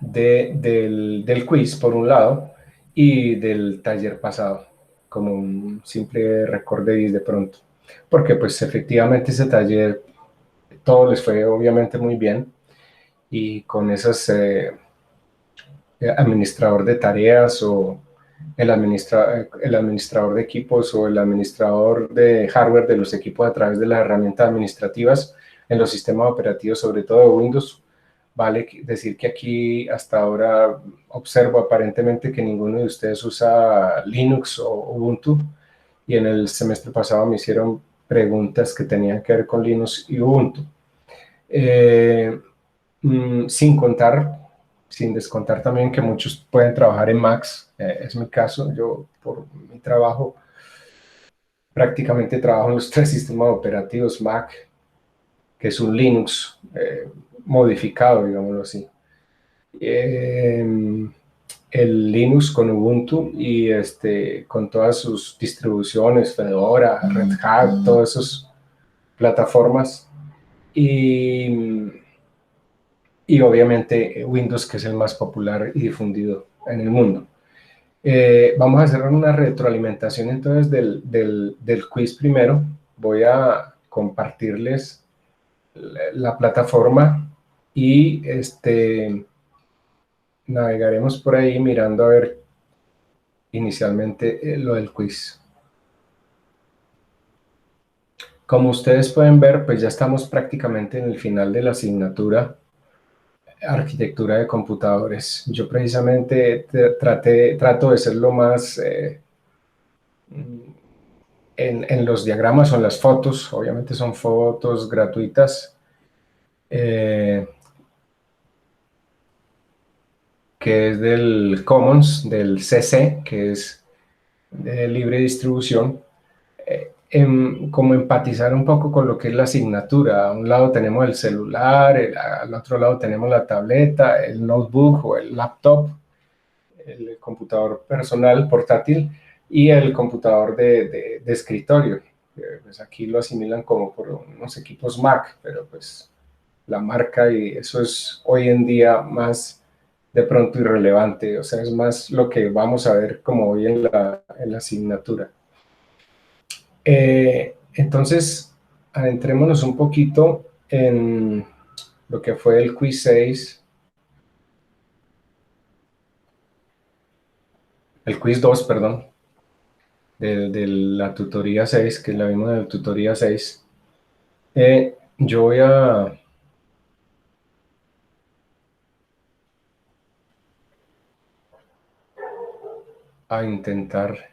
del quiz, por un lado, y del taller pasado, como un simple recorderis de pronto. Porque pues efectivamente ese taller, todo les fue obviamente muy bien, y con esos administrador de tareas o el administrador de equipos o el administrador de hardware de los equipos a través de las herramientas administrativas en los sistemas operativos, sobre todo de Windows. Vale decir que aquí hasta ahora observo aparentemente que ninguno de ustedes usa Linux o Ubuntu, y en el semestre pasado me hicieron preguntas que tenían que ver con Linux y Ubuntu. Eh, sin contar, sin descontar también que muchos pueden trabajar en Macs, es mi caso. Yo por mi trabajo prácticamente trabajo en los tres sistemas operativos Mac, que es un Linux modificado, digámoslo así. El Linux con Ubuntu y con todas sus distribuciones, Fedora, Red Hat, todas esas plataformas. Y obviamente Windows, que es el más popular y difundido en el mundo. Vamos a hacer una retroalimentación entonces del quiz primero. Voy a compartirles la plataforma y navegaremos por ahí mirando a ver inicialmente lo del quiz. Como ustedes pueden ver, pues ya estamos prácticamente en el final de la asignatura arquitectura de computadores. Yo precisamente trato de ser lo más en los diagramas o en las fotos. Obviamente son fotos gratuitas, eh, que es del Commons, del CC, que es de libre distribución. Como empatizar un poco con lo que es la asignatura. A un lado tenemos el celular, al otro lado tenemos la tableta, el notebook o el laptop, el computador personal portátil y el computador de escritorio. Pues aquí lo asimilan como por unos equipos Mac, pero pues la marca y eso es hoy en día más de pronto irrelevante, o sea, es más lo que vamos a ver como hoy en la asignatura. Entonces, adentrémonos un poquito en lo que fue el quiz 6, el quiz 2, perdón, de la tutoría 6, que la vimos en la tutoría 6. Yo voy a intentar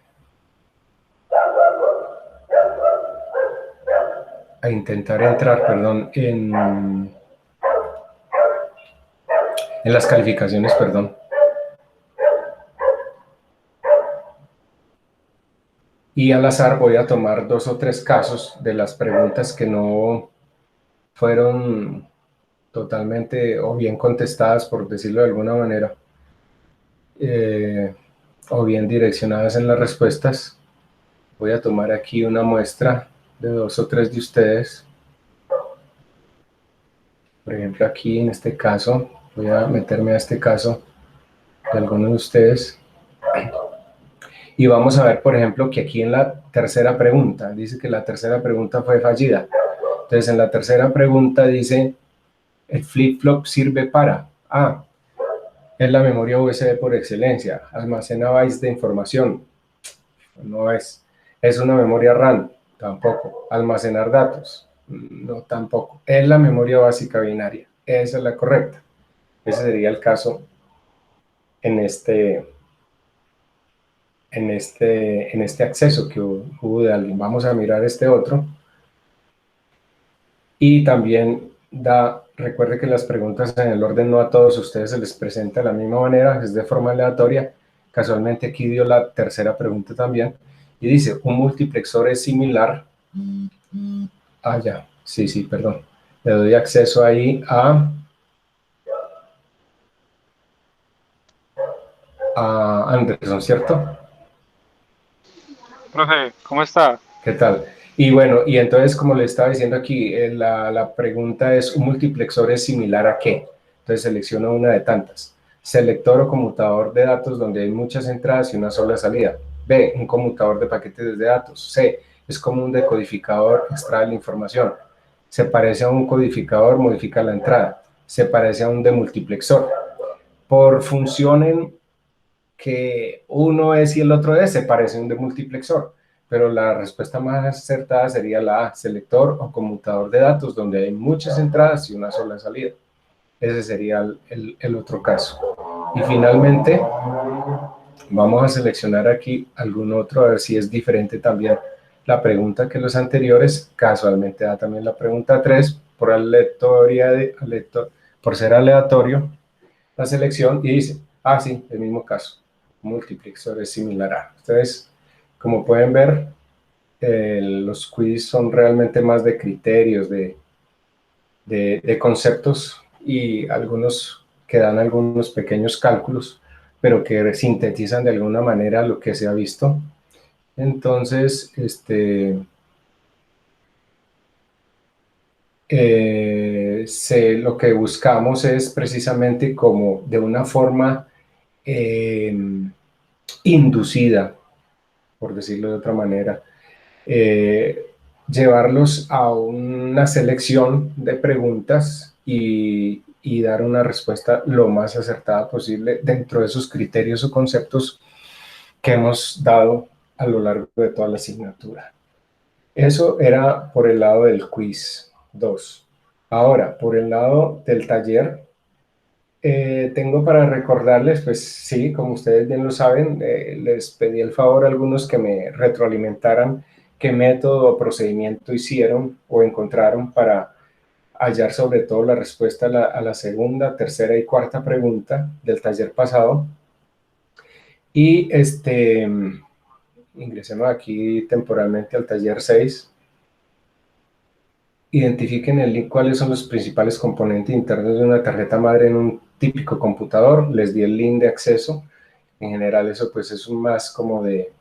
entrar, perdón, en las calificaciones, perdón. Y al azar voy a tomar 2 o 3 casos de las preguntas que no fueron totalmente o bien contestadas, por decirlo de alguna manera, o bien direccionadas en las respuestas. Voy a tomar aquí una muestra de 2 o 3 de ustedes. Por ejemplo, aquí en este caso, voy a meterme a este caso de alguno de ustedes. Y vamos a ver, por ejemplo, que aquí en la tercera pregunta, dice que la tercera pregunta fue fallida. Entonces, en la tercera pregunta dice, el flip-flop sirve para A. Es la memoria USB por excelencia, almacena bytes de información. No es. Es una memoria RAM, tampoco. Almacenar datos, no, tampoco. Es la memoria básica binaria, esa es la correcta. Ese sería el caso en este acceso que hubo de alguien. Vamos a mirar este otro. Y también recuerde que las preguntas en el orden no a todos ustedes se les presenta de la misma manera, es de forma aleatoria. Casualmente aquí dio la tercera pregunta también. Y dice, un multiplexor es similar. Ah, ya, sí, perdón. Le doy acceso ahí a Anderson, ¿cierto? Profe, ¿cómo está? ¿Qué tal? Y bueno, y entonces, como le estaba diciendo aquí, la pregunta es, ¿un multiplexor es similar a qué? Entonces selecciono una de tantas. Selector o conmutador de datos donde hay muchas entradas y una sola salida. B, un conmutador de paquetes de datos. C, es como un decodificador, extrae la información. Se parece a un codificador, modifica la entrada. Se parece a un demultiplexor. Por función que uno es y el otro es, se parece a un demultiplexor, pero la respuesta más acertada sería la A, selector o conmutador de datos, donde hay muchas entradas y una sola salida. Ese sería el otro caso. Y finalmente, vamos a seleccionar aquí algún otro, a ver si es diferente también la pregunta que los anteriores. Casualmente da también la pregunta 3, por ser aleatorio la selección, y dice, ah, sí, el mismo caso, multiplexor es similar a. Ustedes, como pueden ver, los quiz son realmente más de criterios, de conceptos, y algunos que dan algunos pequeños cálculos, pero que sintetizan de alguna manera lo que se ha visto. Entonces, lo que buscamos es precisamente como de una forma inducida, por decirlo de otra manera, eh, llevarlos a una selección de preguntas y dar una respuesta lo más acertada posible dentro de esos criterios o conceptos que hemos dado a lo largo de toda la asignatura. Eso era por el lado del quiz 2. Ahora, por el lado del taller, tengo para recordarles, pues sí, como ustedes bien lo saben, les pedí el favor a algunos que me retroalimentaran qué método o procedimiento hicieron o encontraron para hallar sobre todo la respuesta a la segunda, tercera y cuarta pregunta del taller pasado. Y ingresemos aquí temporalmente al taller 6. Identifiquen el link, cuáles son los principales componentes internos de una tarjeta madre en un típico computador. Les di el link de acceso. En general eso pues es un más como de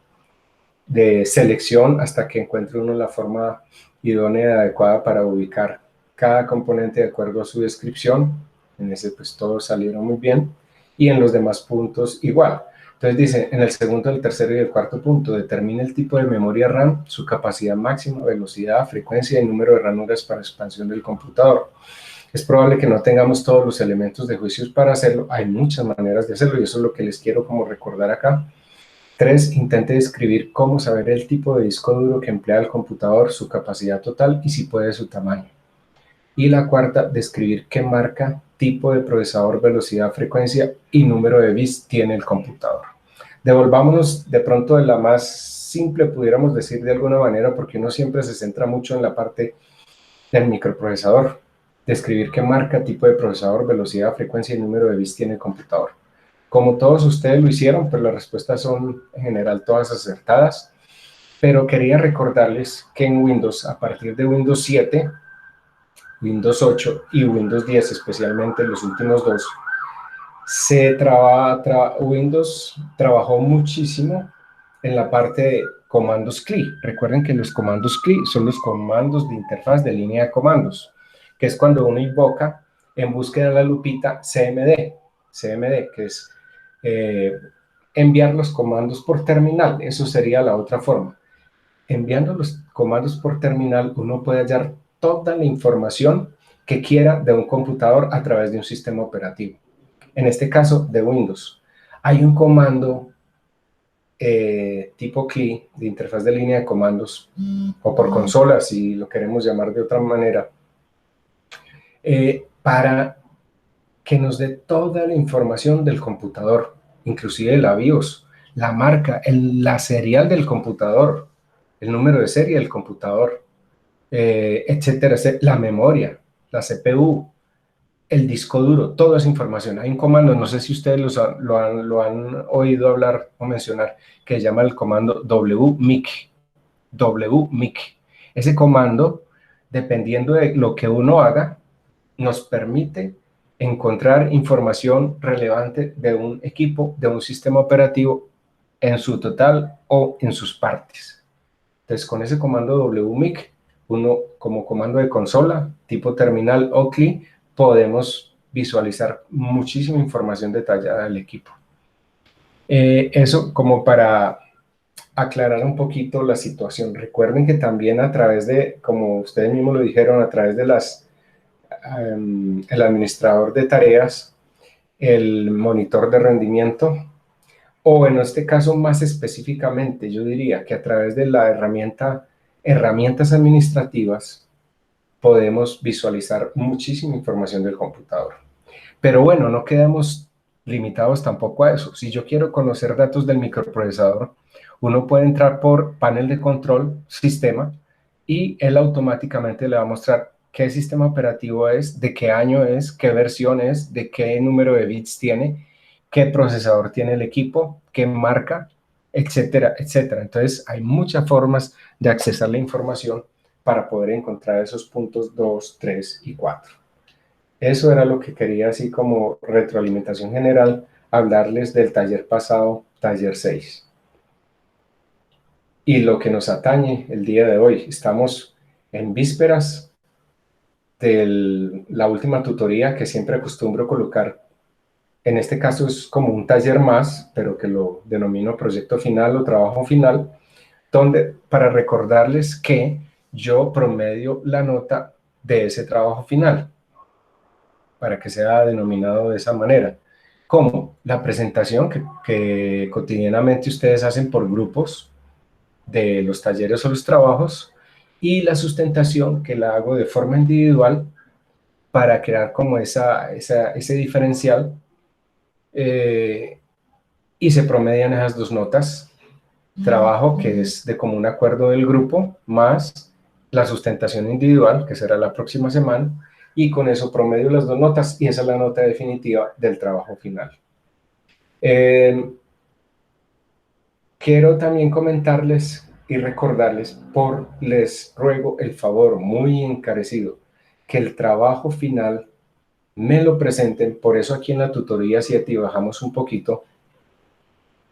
selección hasta que encuentre uno la forma idónea y adecuada para ubicar cada componente de acuerdo a su descripción. En ese pues todos salieron muy bien. Y en los demás puntos igual. Entonces dice, en el segundo, el tercero y el cuarto punto, determine el tipo de memoria RAM, su capacidad máxima, velocidad, frecuencia y número de ranuras para expansión del computador. Es probable que no tengamos todos los elementos de juicios para hacerlo. Hay muchas maneras de hacerlo y eso es lo que les quiero como recordar acá. 3. Intente describir cómo saber el tipo de disco duro que emplea el computador, su capacidad total y si puede su tamaño. Y la cuarta, describir qué marca, tipo de procesador, velocidad, frecuencia y número de bits tiene el computador. Devolvámonos de pronto de la más simple, pudiéramos decir de alguna manera, porque uno siempre se centra mucho en la parte del microprocesador. Describir qué marca, tipo de procesador, velocidad, frecuencia y número de bits tiene el computador. Como todos ustedes lo hicieron, pues las respuestas son en general todas acertadas, pero quería recordarles que en Windows, a partir de Windows 7, Windows 8 y Windows 10, especialmente los últimos dos, Windows trabajó muchísimo en la parte de comandos CLI. Recuerden que los comandos CLI son los comandos de interfaz de línea de comandos, que es cuando uno invoca en búsqueda de la lupita CMD, que es enviar los comandos por terminal. Eso sería la otra forma. Enviando los comandos por terminal, uno puede hallar toda la información que quiera de un computador a través de un sistema operativo. En este caso, de Windows. Hay un comando tipo CLI, de interfaz de línea de comandos, o por consola, si lo queremos llamar de otra manera, para que nos dé toda la información del computador, inclusive la BIOS, la marca, la serial del computador, el número de serie del computador, etcétera, la memoria, la CPU, el disco duro, toda esa información. Hay un comando, no sé si ustedes lo han oído hablar o mencionar, que se llama el comando WMIC. WMIC. Ese comando, dependiendo de lo que uno haga, nos permite encontrar información relevante de un equipo, de un sistema operativo en su total o en sus partes. Entonces, con ese comando wmic, uno como comando de consola, tipo terminal o CLI, podemos visualizar muchísima información detallada del equipo. Eso como para aclarar un poquito la situación. Recuerden que también a través de, como ustedes mismos lo dijeron, a través de el administrador de tareas, el monitor de rendimiento, o en este caso más específicamente, yo diría que a través de la herramientas administrativas, podemos visualizar muchísima información del computador. Pero bueno, no quedamos limitados tampoco a eso. Si yo quiero conocer datos del microprocesador, uno puede entrar por panel de control, sistema, y él automáticamente le va a mostrar qué sistema operativo es, de qué año es, qué versión es, de qué número de bits tiene, qué procesador tiene el equipo, qué marca, etcétera, etcétera. Entonces, hay muchas formas de accesar la información para poder encontrar esos puntos 2, 3 y 4. Eso era lo que quería, así como retroalimentación general, hablarles del taller pasado, taller 6. Y lo que nos atañe el día de hoy, estamos en vísperas de la última tutoría que siempre acostumbro colocar. En este caso es como un taller más, pero que lo denomino proyecto final o trabajo final, donde para recordarles que yo promedio la nota de ese trabajo final, para que sea denominado de esa manera. Como la presentación que cotidianamente ustedes hacen por grupos de los talleres o los trabajos, y la sustentación que la hago de forma individual para crear como ese diferencial, eh, y se promedian esas dos notas. Trabajo que es de común acuerdo del grupo, más la sustentación individual, que será la próxima semana, y con eso promedio las dos notas, y esa es la nota definitiva del trabajo final. Quiero también comentarles y recordarles, les ruego el favor muy encarecido, que el trabajo final me lo presenten. Por eso aquí en la tutoría 7, y bajamos un poquito,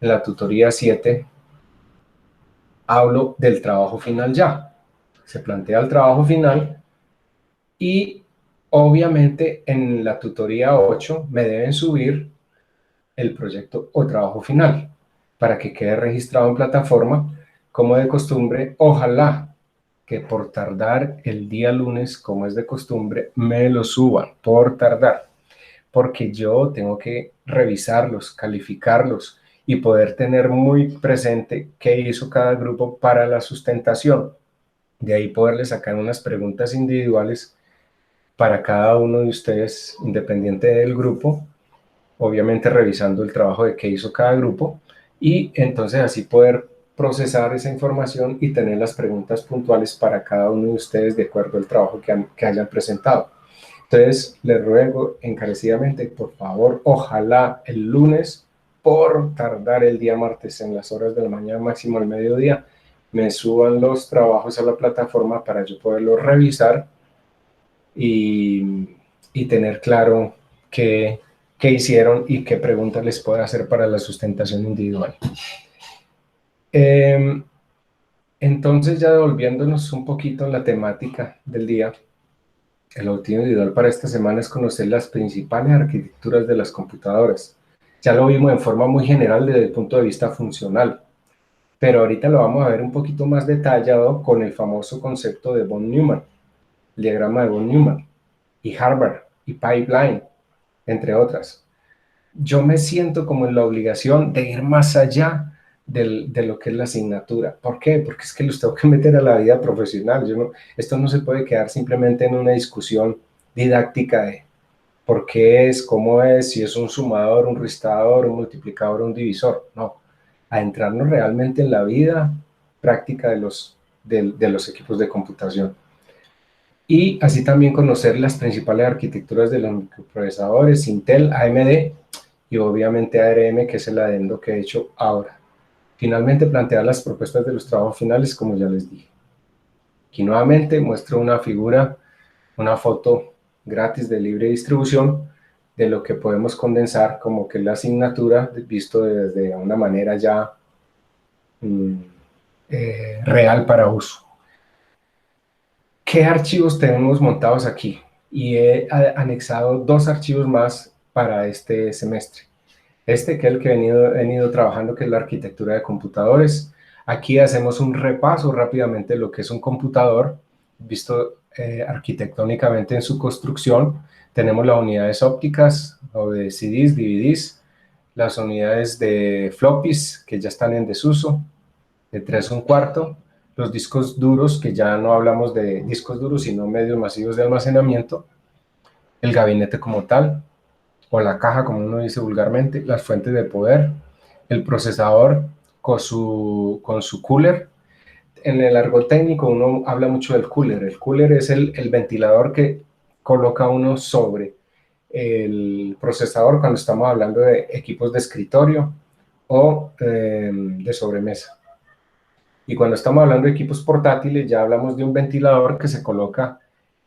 en la tutoría 7 hablo del trabajo final ya. Se plantea el trabajo final y obviamente en la tutoría 8 me deben subir el proyecto o trabajo final para que quede registrado en plataforma. Como de costumbre, ojalá que por tardar el día lunes, como es de costumbre, me lo suban por tardar, porque yo tengo que revisarlos, calificarlos y poder tener muy presente qué hizo cada grupo para la sustentación. De ahí poderle sacar unas preguntas individuales para cada uno de ustedes, independiente del grupo, obviamente revisando el trabajo de qué hizo cada grupo, y entonces así poder procesar esa información y tener las preguntas puntuales para cada uno de ustedes de acuerdo al trabajo que hayan presentado. Entonces, les ruego encarecidamente, por favor, ojalá el lunes, por tardar el día martes en las horas de la mañana, máximo al mediodía, me suban los trabajos a la plataforma para yo poderlos revisar y, y tener claro qué hicieron y qué preguntas les puedo hacer para la sustentación individual. Entonces, ya devolviéndonos un poquito en la temática del día, el objetivo individual para esta semana es conocer las principales arquitecturas de las computadoras. Ya lo vimos en forma muy general desde el punto de vista funcional, pero ahorita lo vamos a ver un poquito más detallado con el famoso concepto de von Neumann, el diagrama de von Neumann, y Harvard, y Pipeline, entre otras. Yo me siento como en la obligación de ir más allá de lo que es la asignatura. ¿Por qué? Porque es que los tengo que meter a la vida profesional. Esto no se puede quedar simplemente en una discusión didáctica de por qué es, cómo es, si es un sumador, un restador, un multiplicador, un divisor. No, a entrarnos realmente en la vida práctica de los equipos de computación. Y así también conocer las principales arquitecturas de los microprocesadores, Intel, AMD y obviamente ARM, que es el adendo que he hecho ahora. Finalmente, plantear las propuestas de los trabajos finales, como ya les dije. Aquí nuevamente muestro una figura, una foto gratis de libre distribución de lo que podemos condensar como que la asignatura, visto desde una manera ya real para uso. ¿Qué archivos tenemos montados aquí? Y he anexado 2 archivos más para este semestre. Este que es el que he venido trabajando, que es la arquitectura de computadores. Aquí hacemos un repaso rápidamente de lo que es un computador, visto arquitectónicamente en su construcción. Tenemos las unidades ópticas o de CDs, DVDs, las unidades de floppies que ya están en desuso, de 3 1/4, los discos duros, que ya no hablamos de discos duros, sino medios masivos de almacenamiento, el gabinete como tal, o la caja, como uno dice vulgarmente, las fuentes de poder, el procesador con su cooler. En el argot técnico uno habla mucho del cooler. El cooler es el ventilador que coloca uno sobre el procesador cuando estamos hablando de equipos de escritorio o de sobremesa. Y cuando estamos hablando de equipos portátiles, ya hablamos de un ventilador que se coloca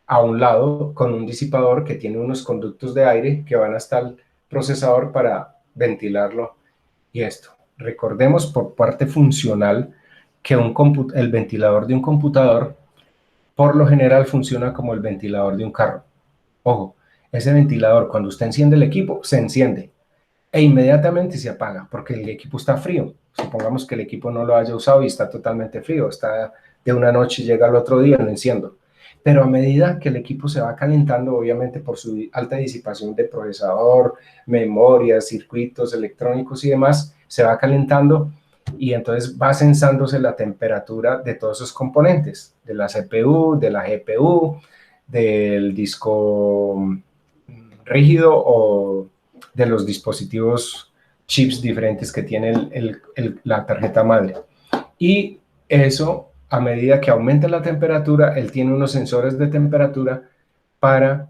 a un lado con un disipador que tiene unos conductos de aire que van hasta el procesador para ventilarlo. Y esto, recordemos por parte funcional que el ventilador de un computador por lo general funciona como el ventilador de un carro. Ojo, ese ventilador cuando usted enciende el equipo, se enciende e inmediatamente se apaga porque el equipo está frío. Supongamos que el equipo no lo haya usado y está totalmente frío, está de una noche y llega al otro día, lo enciendo. Pero a medida que el equipo se va calentando, obviamente por su alta disipación de procesador, memoria, circuitos electrónicos y demás, se va calentando y entonces va sensándose la temperatura de todos esos componentes, de la CPU, de la GPU, del disco rígido o de los dispositivos chips diferentes que tiene la tarjeta madre. Y eso, a medida que aumenta la temperatura, él tiene unos sensores de temperatura para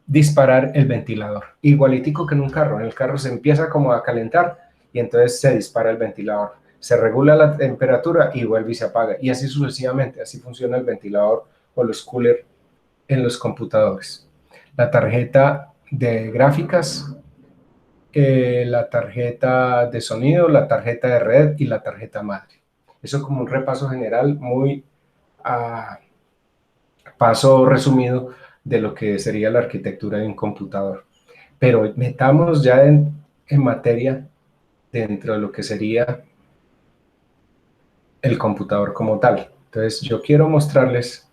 disparar el ventilador. Igualitico que en un carro. En el carro se empieza como a calentar y entonces se dispara el ventilador. Se regula la temperatura y vuelve y se apaga. Y así sucesivamente. Así funciona el ventilador o los coolers en los computadores. La tarjeta de gráficas, la tarjeta de sonido, la tarjeta de red y la tarjeta madre. Eso como un repaso general muy a paso resumido de lo que sería la arquitectura de un computador. Pero metamos ya en materia dentro de lo que sería el computador como tal. Entonces yo quiero mostrarles,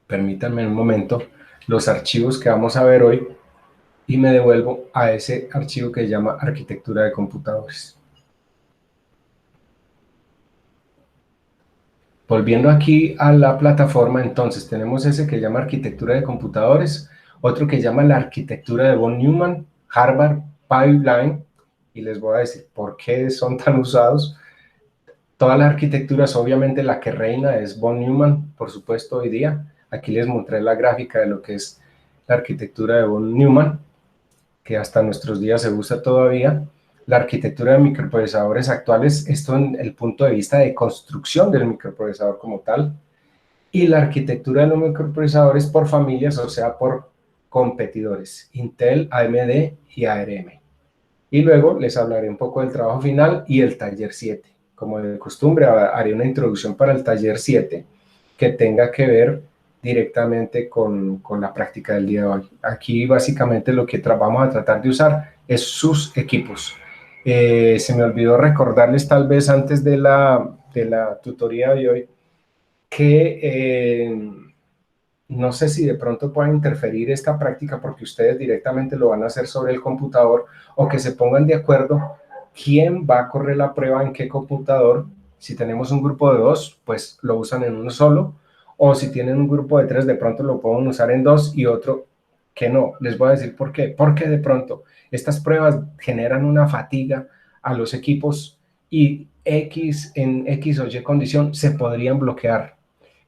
permítanme un momento, los archivos que vamos a ver hoy y me devuelvo a ese archivo que se llama arquitectura de computadores. Volviendo aquí a la plataforma, entonces tenemos ese que llama arquitectura de computadores, otro que llama la arquitectura de von Neumann, Harvard Pipeline, y les voy a decir por qué son tan usados. Todas las arquitecturas, obviamente la que reina es von Neumann, por supuesto hoy día. Aquí les mostré la gráfica de lo que es la arquitectura de von Neumann, que hasta nuestros días se usa todavía. La arquitectura de microprocesadores actuales, esto en el punto de vista de construcción del microprocesador como tal, y la arquitectura de los microprocesadores por familias, o sea, por competidores, Intel, AMD y ARM. Y luego les hablaré un poco del trabajo final y el taller 7. Como de costumbre, haré una introducción para el taller 7 que tenga que ver directamente con la práctica del día de hoy. Aquí básicamente lo que vamos a tratar de usar es sus equipos. Se me olvidó recordarles tal vez antes de la tutoría de hoy que no sé si de pronto pueda interferir esta práctica porque ustedes directamente lo van a hacer sobre el computador o que se pongan de acuerdo quién va a correr la prueba en qué computador. Si tenemos un grupo de 2, pues lo usan en uno solo, o si tienen un grupo de 3, de pronto lo pueden usar en 2 y otro que no. Les voy a decir por qué. Porque de pronto estas pruebas generan una fatiga a los equipos y en X o Y condición se podrían bloquear.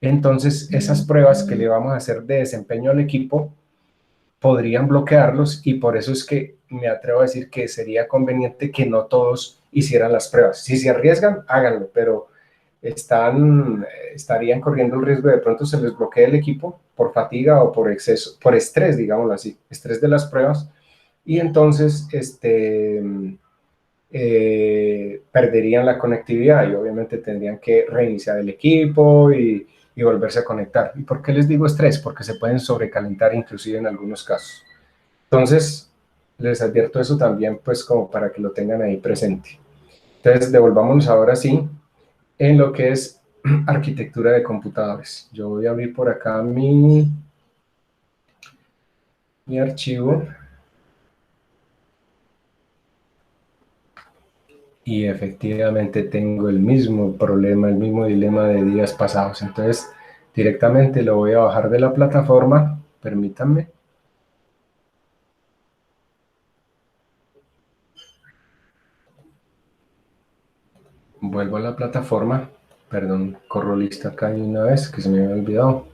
Entonces, esas pruebas que le vamos a hacer de desempeño al equipo podrían bloquearlos y por eso es que me atrevo a decir que sería conveniente que no todos hicieran las pruebas. Si se arriesgan, háganlo, pero estarían corriendo el riesgo de pronto se les bloquee el equipo por fatiga o por exceso, por estrés, digámoslo así, estrés de las pruebas. Y entonces, perderían la conectividad y obviamente tendrían que reiniciar el equipo y volverse a conectar. ¿Y por qué les digo estrés? Porque se pueden sobrecalentar inclusive en algunos casos. Entonces, les advierto eso también, pues como para que lo tengan ahí presente. Entonces, devolvámonos ahora sí en lo que es arquitectura de computadores. Yo voy a abrir por acá mi archivo y efectivamente tengo el mismo problema, el mismo dilema de días pasados. Entonces, directamente lo voy a bajar de la plataforma. Permítanme. Vuelvo a la plataforma. Perdón, corro lista acá de una vez, que se me había olvidado.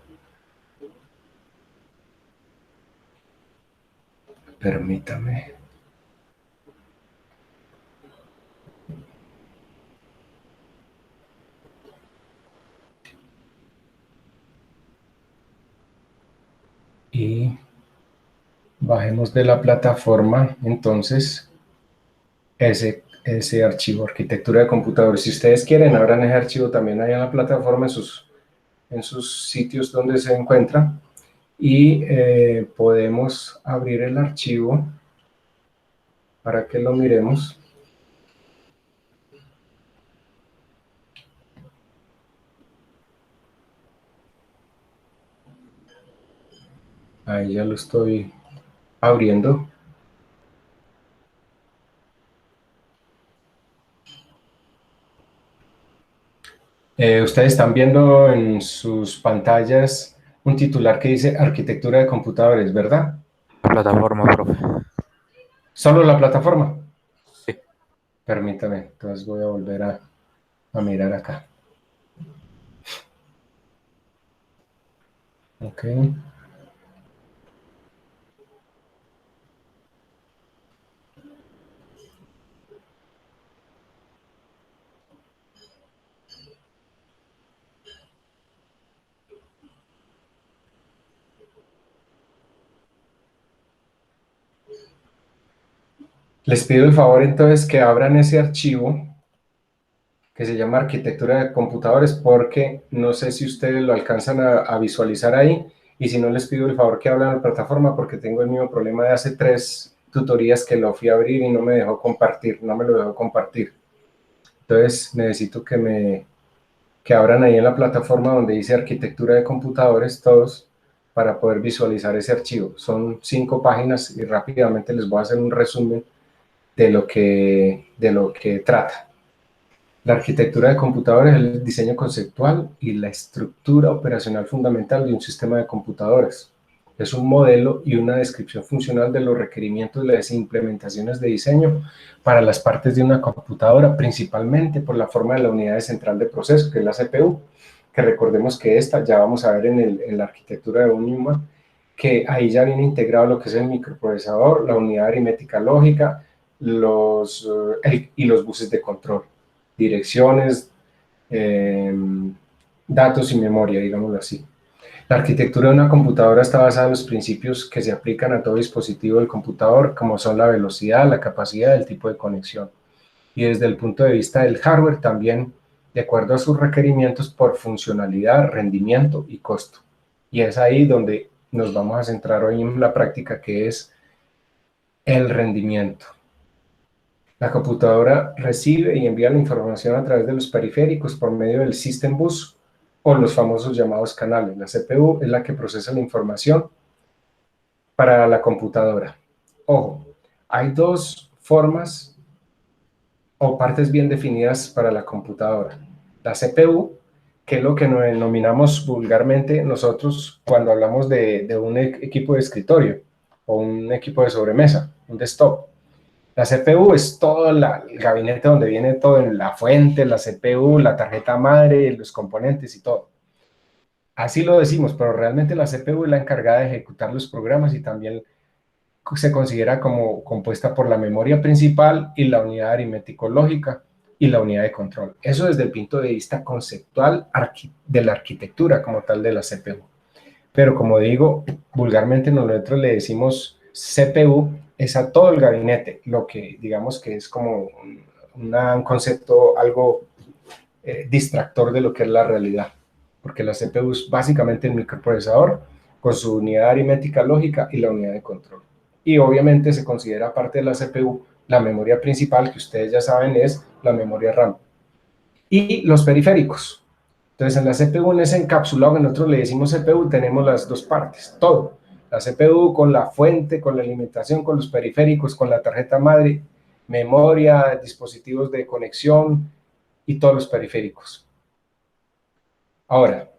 Permítame. Y bajemos de la plataforma, entonces, ese archivo, arquitectura de computadores. Si ustedes quieren, abran ese archivo también ahí en la plataforma, en sus sitios donde se encuentra. Y podemos abrir el archivo para que lo miremos. Ahí ya lo estoy abriendo. Ustedes están viendo en sus pantallas un titular que dice arquitectura de computadores, ¿verdad? La plataforma, profe. Solo la plataforma. Sí. Permítame, entonces voy a volver a mirar acá. Ok. Les pido el favor entonces que abran ese archivo que se llama arquitectura de computadores, porque no sé si ustedes lo alcanzan a visualizar ahí, y si no les pido el favor que abran la plataforma porque tengo el mismo problema de hace 3 tutorías que lo fui a abrir y no me dejó compartir, no me lo dejó compartir. Entonces necesito que abran ahí en la plataforma donde dice arquitectura de computadores todos para poder visualizar ese archivo. Son 5 páginas y rápidamente les voy a hacer un resumen de lo que trata. La arquitectura de computadores es el diseño conceptual y la estructura operacional fundamental de un sistema de computadores. Es un modelo y una descripción funcional de los requerimientos y las implementaciones de diseño para las partes de una computadora, principalmente por la forma de la unidad central de proceso, que es la CPU, que recordemos que esta ya vamos a ver en la arquitectura de un Newman, que ahí ya viene integrado lo que es el microprocesador, la unidad aritmética lógica y los buses de control, direcciones, datos y memoria, digámoslo así. La arquitectura de una computadora está basada en los principios que se aplican a todo dispositivo del computador, como son la velocidad, la capacidad, el tipo de conexión. Y desde el punto de vista del hardware también, de acuerdo a sus requerimientos por funcionalidad, rendimiento y costo. Y es ahí donde nos vamos a centrar hoy en la práctica, que es el rendimiento. La computadora recibe y envía la información a través de los periféricos por medio del System Bus o los famosos llamados canales. La CPU es la que procesa la información para la computadora. Ojo, hay 2 formas o partes bien definidas para la computadora. La CPU, que es lo que denominamos vulgarmente nosotros cuando hablamos de un equipo de escritorio o un equipo de sobremesa, un desktop. La CPU es todo el gabinete donde viene todo, en la fuente, la CPU, la tarjeta madre, los componentes y todo. Así lo decimos, pero realmente la CPU es la encargada de ejecutar los programas y también se considera como compuesta por la memoria principal y la unidad aritmético-lógica y la unidad de control. Eso desde el punto de vista conceptual de la arquitectura como tal de la CPU. Pero como digo, vulgarmente nosotros le decimos CPU es a todo el gabinete, lo que digamos que es como un concepto algo distractor de lo que es la realidad, porque la CPU es básicamente el microprocesador con su unidad aritmética lógica y la unidad de control. Y obviamente se considera parte de la CPU la memoria principal, que ustedes ya saben es la memoria RAM. Y los periféricos. Entonces, en la CPU, en ese encapsulado que nosotros le decimos CPU, tenemos las dos partes, todo. La CPU con la fuente, con la alimentación, con los periféricos, con la tarjeta madre, memoria, dispositivos de conexión y todos los periféricos. Ahora,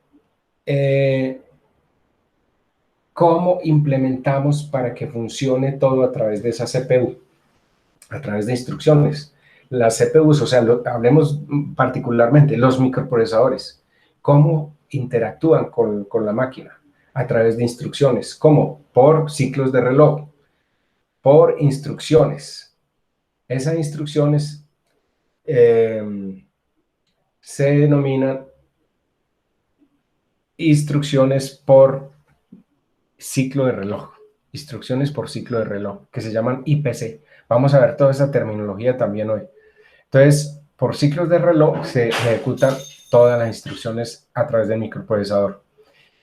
¿cómo implementamos para que funcione todo a través de esa CPU? A través de instrucciones. Las CPUs, o sea, hablemos particularmente los microprocesadores, ¿cómo interactúan con la máquina? A través de instrucciones. ¿Cómo? Por ciclos de reloj, por instrucciones. Esas instrucciones se denominan instrucciones por ciclo de reloj, instrucciones por ciclo de reloj, que se llaman IPC. Vamos a ver toda esa terminología también hoy. Entonces, por ciclos de reloj se ejecutan todas las instrucciones a través del microprocesador,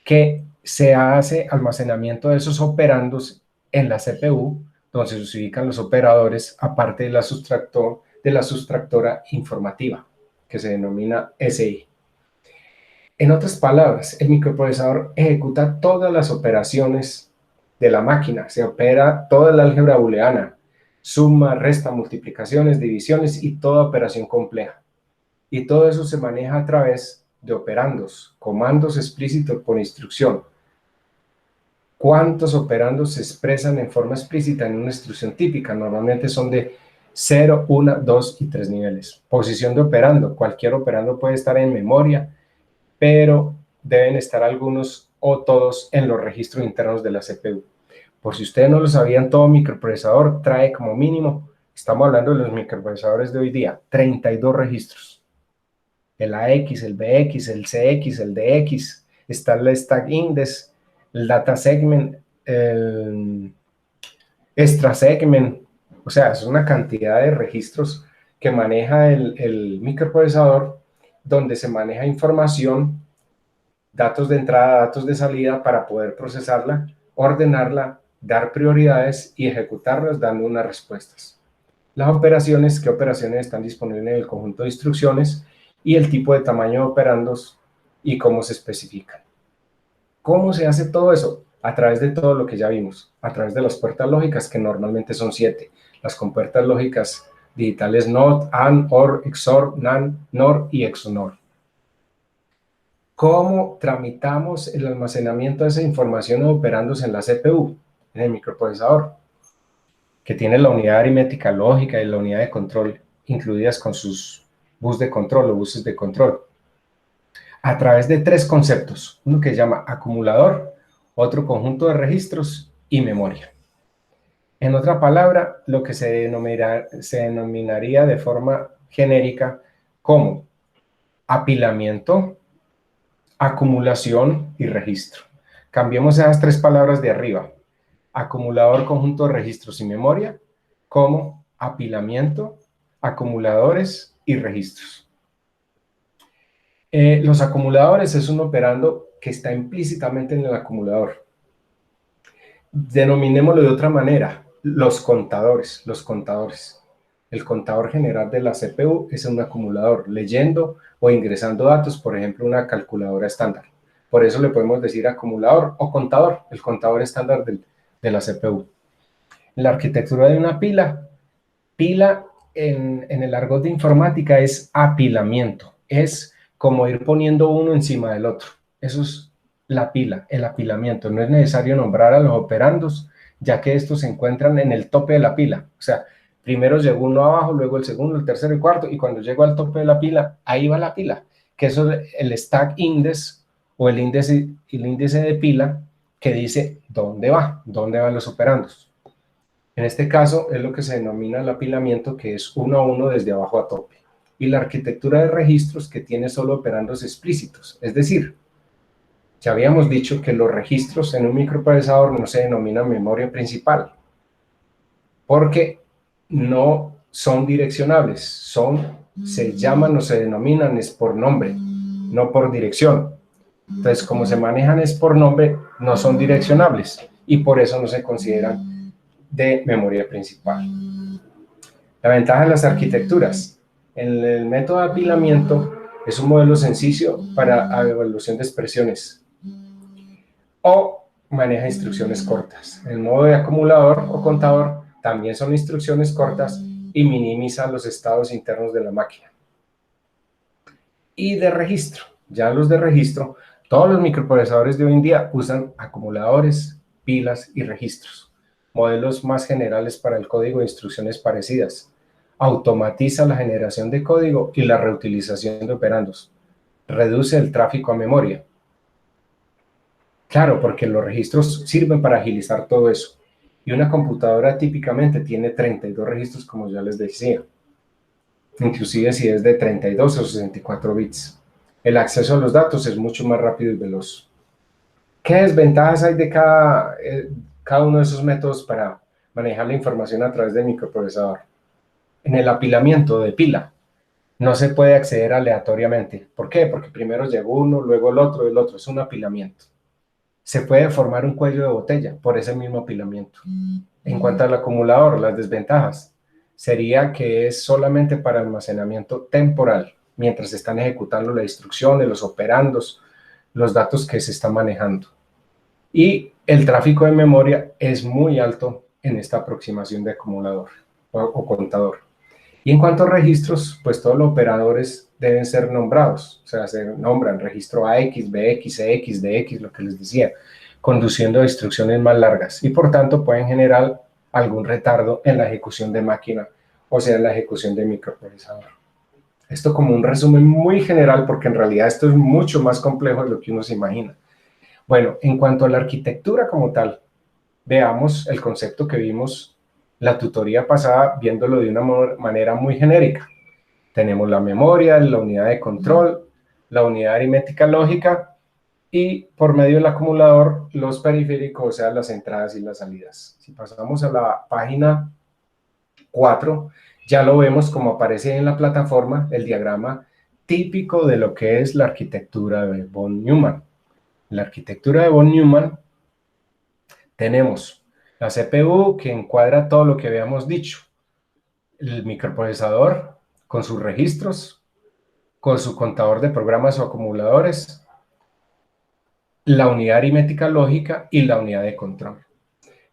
que se hace almacenamiento de esos operandos en la CPU, donde se ubican los operadores, aparte de la sustractora informativa, que se denomina SI. En otras palabras, el microprocesador ejecuta todas las operaciones de la máquina, se opera toda la álgebra booleana, suma, resta, multiplicaciones, divisiones y toda operación compleja. Y todo eso se maneja a través de operandos, comandos explícitos por instrucción. ¿Cuántos operandos se expresan en forma explícita en una instrucción típica? Normalmente son de 0, 1, 2 y 3 niveles. Posición de operando. Cualquier operando puede estar en memoria, pero deben estar algunos o todos en los registros internos de la CPU. Por si ustedes no lo sabían, todo microprocesador trae como mínimo, estamos hablando de los microprocesadores de hoy día, 32 registros. El AX, el BX, el CX, el DX, está el stack index, el data segment, el extra segment, o sea, es una cantidad de registros que maneja el microprocesador, donde se maneja información, datos de entrada, datos de salida, para poder procesarla, ordenarla, dar prioridades y ejecutarlas dando unas respuestas. Las operaciones, qué operaciones están disponibles en el conjunto de instrucciones y el tipo de tamaño de operandos y cómo se especifican. ¿Cómo se hace todo eso? A través de todo lo que ya vimos, a través de las puertas lógicas, que normalmente son 7. Las compuertas lógicas digitales NOT, AND, OR, XOR, NAND, NOR y XOR. ¿Cómo tramitamos el almacenamiento de esa información operándose en la CPU, en el microprocesador, que tiene la unidad aritmética lógica y la unidad de control incluidas con sus bus de control o buses de control? A través de 3 conceptos, uno que se llama acumulador, otro conjunto de registros y memoria. En otra palabra, lo que se denominaría de forma genérica como apilamiento, acumulación y registro. Cambiemos esas 3 palabras de arriba. Acumulador, conjunto de registros y memoria, como apilamiento, acumuladores y registros. Los acumuladores es un operando que está implícitamente en el acumulador. Denominémoslo de otra manera, los contadores. El contador general de la CPU es un acumulador, leyendo o ingresando datos, por ejemplo, una calculadora estándar. Por eso le podemos decir acumulador o contador, el contador estándar de la CPU. La arquitectura de una pila en el argot de informática es apilamiento, es como ir poniendo uno encima del otro. Eso es la pila, el apilamiento. No es necesario nombrar a los operandos, ya que estos se encuentran en el tope de la pila. O sea, primero llegó uno abajo, luego el segundo, el tercero y cuarto, y cuando llego al tope de la pila, ahí va la pila, que eso es el stack index o el índice de pila que dice dónde van los operandos. En este caso es lo que se denomina el apilamiento, que es uno a uno desde abajo a tope. Y la arquitectura de registros, que tiene solo operandos explícitos. Es decir, ya habíamos dicho que los registros en un microprocesador no se denominan memoria principal. porque no son direccionables, se llaman o se denominan es por nombre, no por dirección. Entonces, como se manejan es por nombre, no son direccionables y por eso no se consideran de memoria principal. La ventaja de las arquitecturas. El método de apilamiento es un modelo sencillo para evaluación de expresiones o maneja instrucciones cortas. El modo de acumulador o contador también son instrucciones cortas y minimiza los estados internos de la máquina. Y de registro. Ya los de registro, todos los microprocesadores de hoy en día usan acumuladores, pilas y registros. Modelos más generales para el código de instrucciones parecidas. Automatiza la generación de código y la reutilización de operandos. Reduce el tráfico a memoria. Claro, porque los registros sirven para agilizar todo eso. Y una computadora típicamente tiene 32 registros, como ya les decía. Inclusive si es de 32 o 64 bits. El acceso a los datos es mucho más rápido y veloz. ¿Qué desventajas hay de cada uno de esos métodos para manejar la información a través del microprocesador? En el apilamiento de pila, no se puede acceder aleatoriamente. ¿Por qué? Porque primero llegó uno, luego el otro. Es un apilamiento. Se puede formar un cuello de botella por ese mismo apilamiento. En cuanto al acumulador, las desventajas sería que es solamente para almacenamiento temporal, mientras se están ejecutando las instrucciones, los operandos, los datos que se están manejando. Y el tráfico de memoria es muy alto en esta aproximación de acumulador o contador. Y en cuanto a registros, pues todos los operadores deben ser nombrados, o sea, se nombran registro AX, BX, CX, DX, lo que les decía, conduciendo a instrucciones más largas y por tanto pueden generar algún retardo en la ejecución de máquina, o sea, en la ejecución de microprocesador. Esto como un resumen muy general, porque en realidad esto es mucho más complejo de lo que uno se imagina. Bueno, en cuanto a la arquitectura como tal, veamos el concepto que vimos la tutoría pasada, viéndolo de una manera muy genérica. Tenemos la memoria, la unidad de control, la unidad aritmética lógica y por medio del acumulador los periféricos, o sea, las entradas y las salidas. Si pasamos a la página 4, ya lo vemos como aparece en la plataforma, el diagrama típico de lo que es la arquitectura de von Neumann. En la arquitectura de von Neumann tenemos la CPU que encuadra todo lo que habíamos dicho, el microprocesador con sus registros, con su contador de programas o acumuladores, la unidad aritmética lógica y la unidad de control.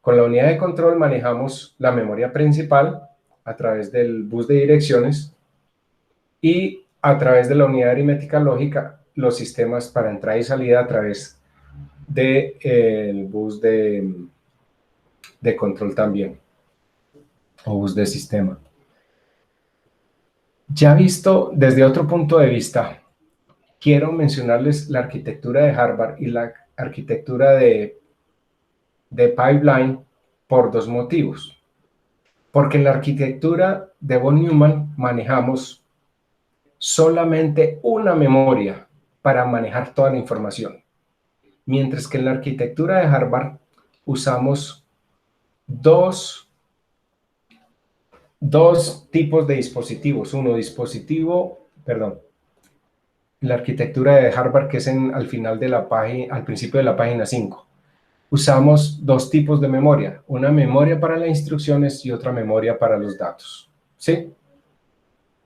Con la unidad de control manejamos la memoria principal a través del bus de direcciones y a través de la unidad aritmética lógica los sistemas para entrada y salida a través del bus de control también, o bus de sistema. Ya visto desde otro punto de vista, quiero mencionarles la arquitectura de Harvard y la arquitectura de Pipeline por dos motivos. Porque en la arquitectura de von Neumann manejamos solamente una memoria para manejar toda la información, mientras que en la arquitectura de Harvard usamos dos tipos de dispositivos. La arquitectura de Harvard, que es al final de la página, al principio de la página 5. Usamos dos tipos de memoria, una memoria para las instrucciones y otra memoria para los datos. ¿Sí?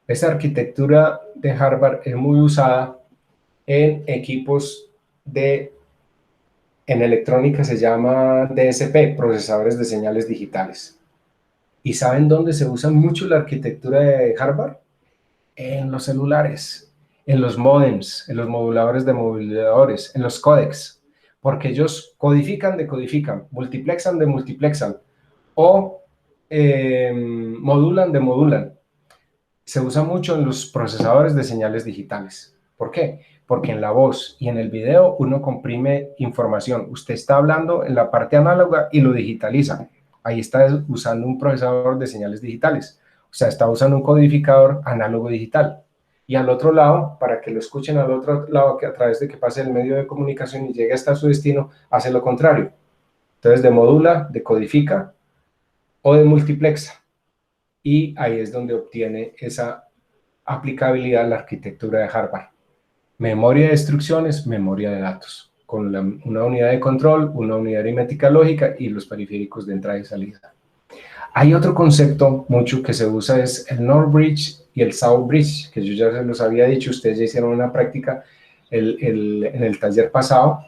Esa arquitectura de Harvard es muy usada en equipos en electrónica se llama DSP, procesadores de señales digitales. ¿Y saben dónde se usa mucho la arquitectura de Harvard? En los celulares, en los módems, en los moduladores de moduladores, en los códecs, porque ellos codifican, decodifican, multiplexan, demultiplexan, o modulan, demodulan. Se usa mucho en los procesadores de señales digitales. ¿Por qué? Porque en la voz y en el video uno comprime información. Usted está hablando en la parte análoga y lo digitaliza. Ahí está usando un procesador de señales digitales. O sea, está usando un codificador análogo digital. Y al otro lado, para que lo escuchen al otro lado, que a través de que pase el medio de comunicación y llegue hasta su destino, hace lo contrario. Entonces, demodula, decodifica o de multiplexa. Y ahí es donde obtiene esa aplicabilidad la arquitectura de Harvard. Memoria de instrucciones, memoria de datos, con una unidad de control, una unidad aritmética lógica y los periféricos de entrada y salida. Hay otro concepto mucho que se usa, es el North Bridge y el South Bridge, que yo ya se los había dicho, ustedes ya hicieron una práctica en el taller pasado,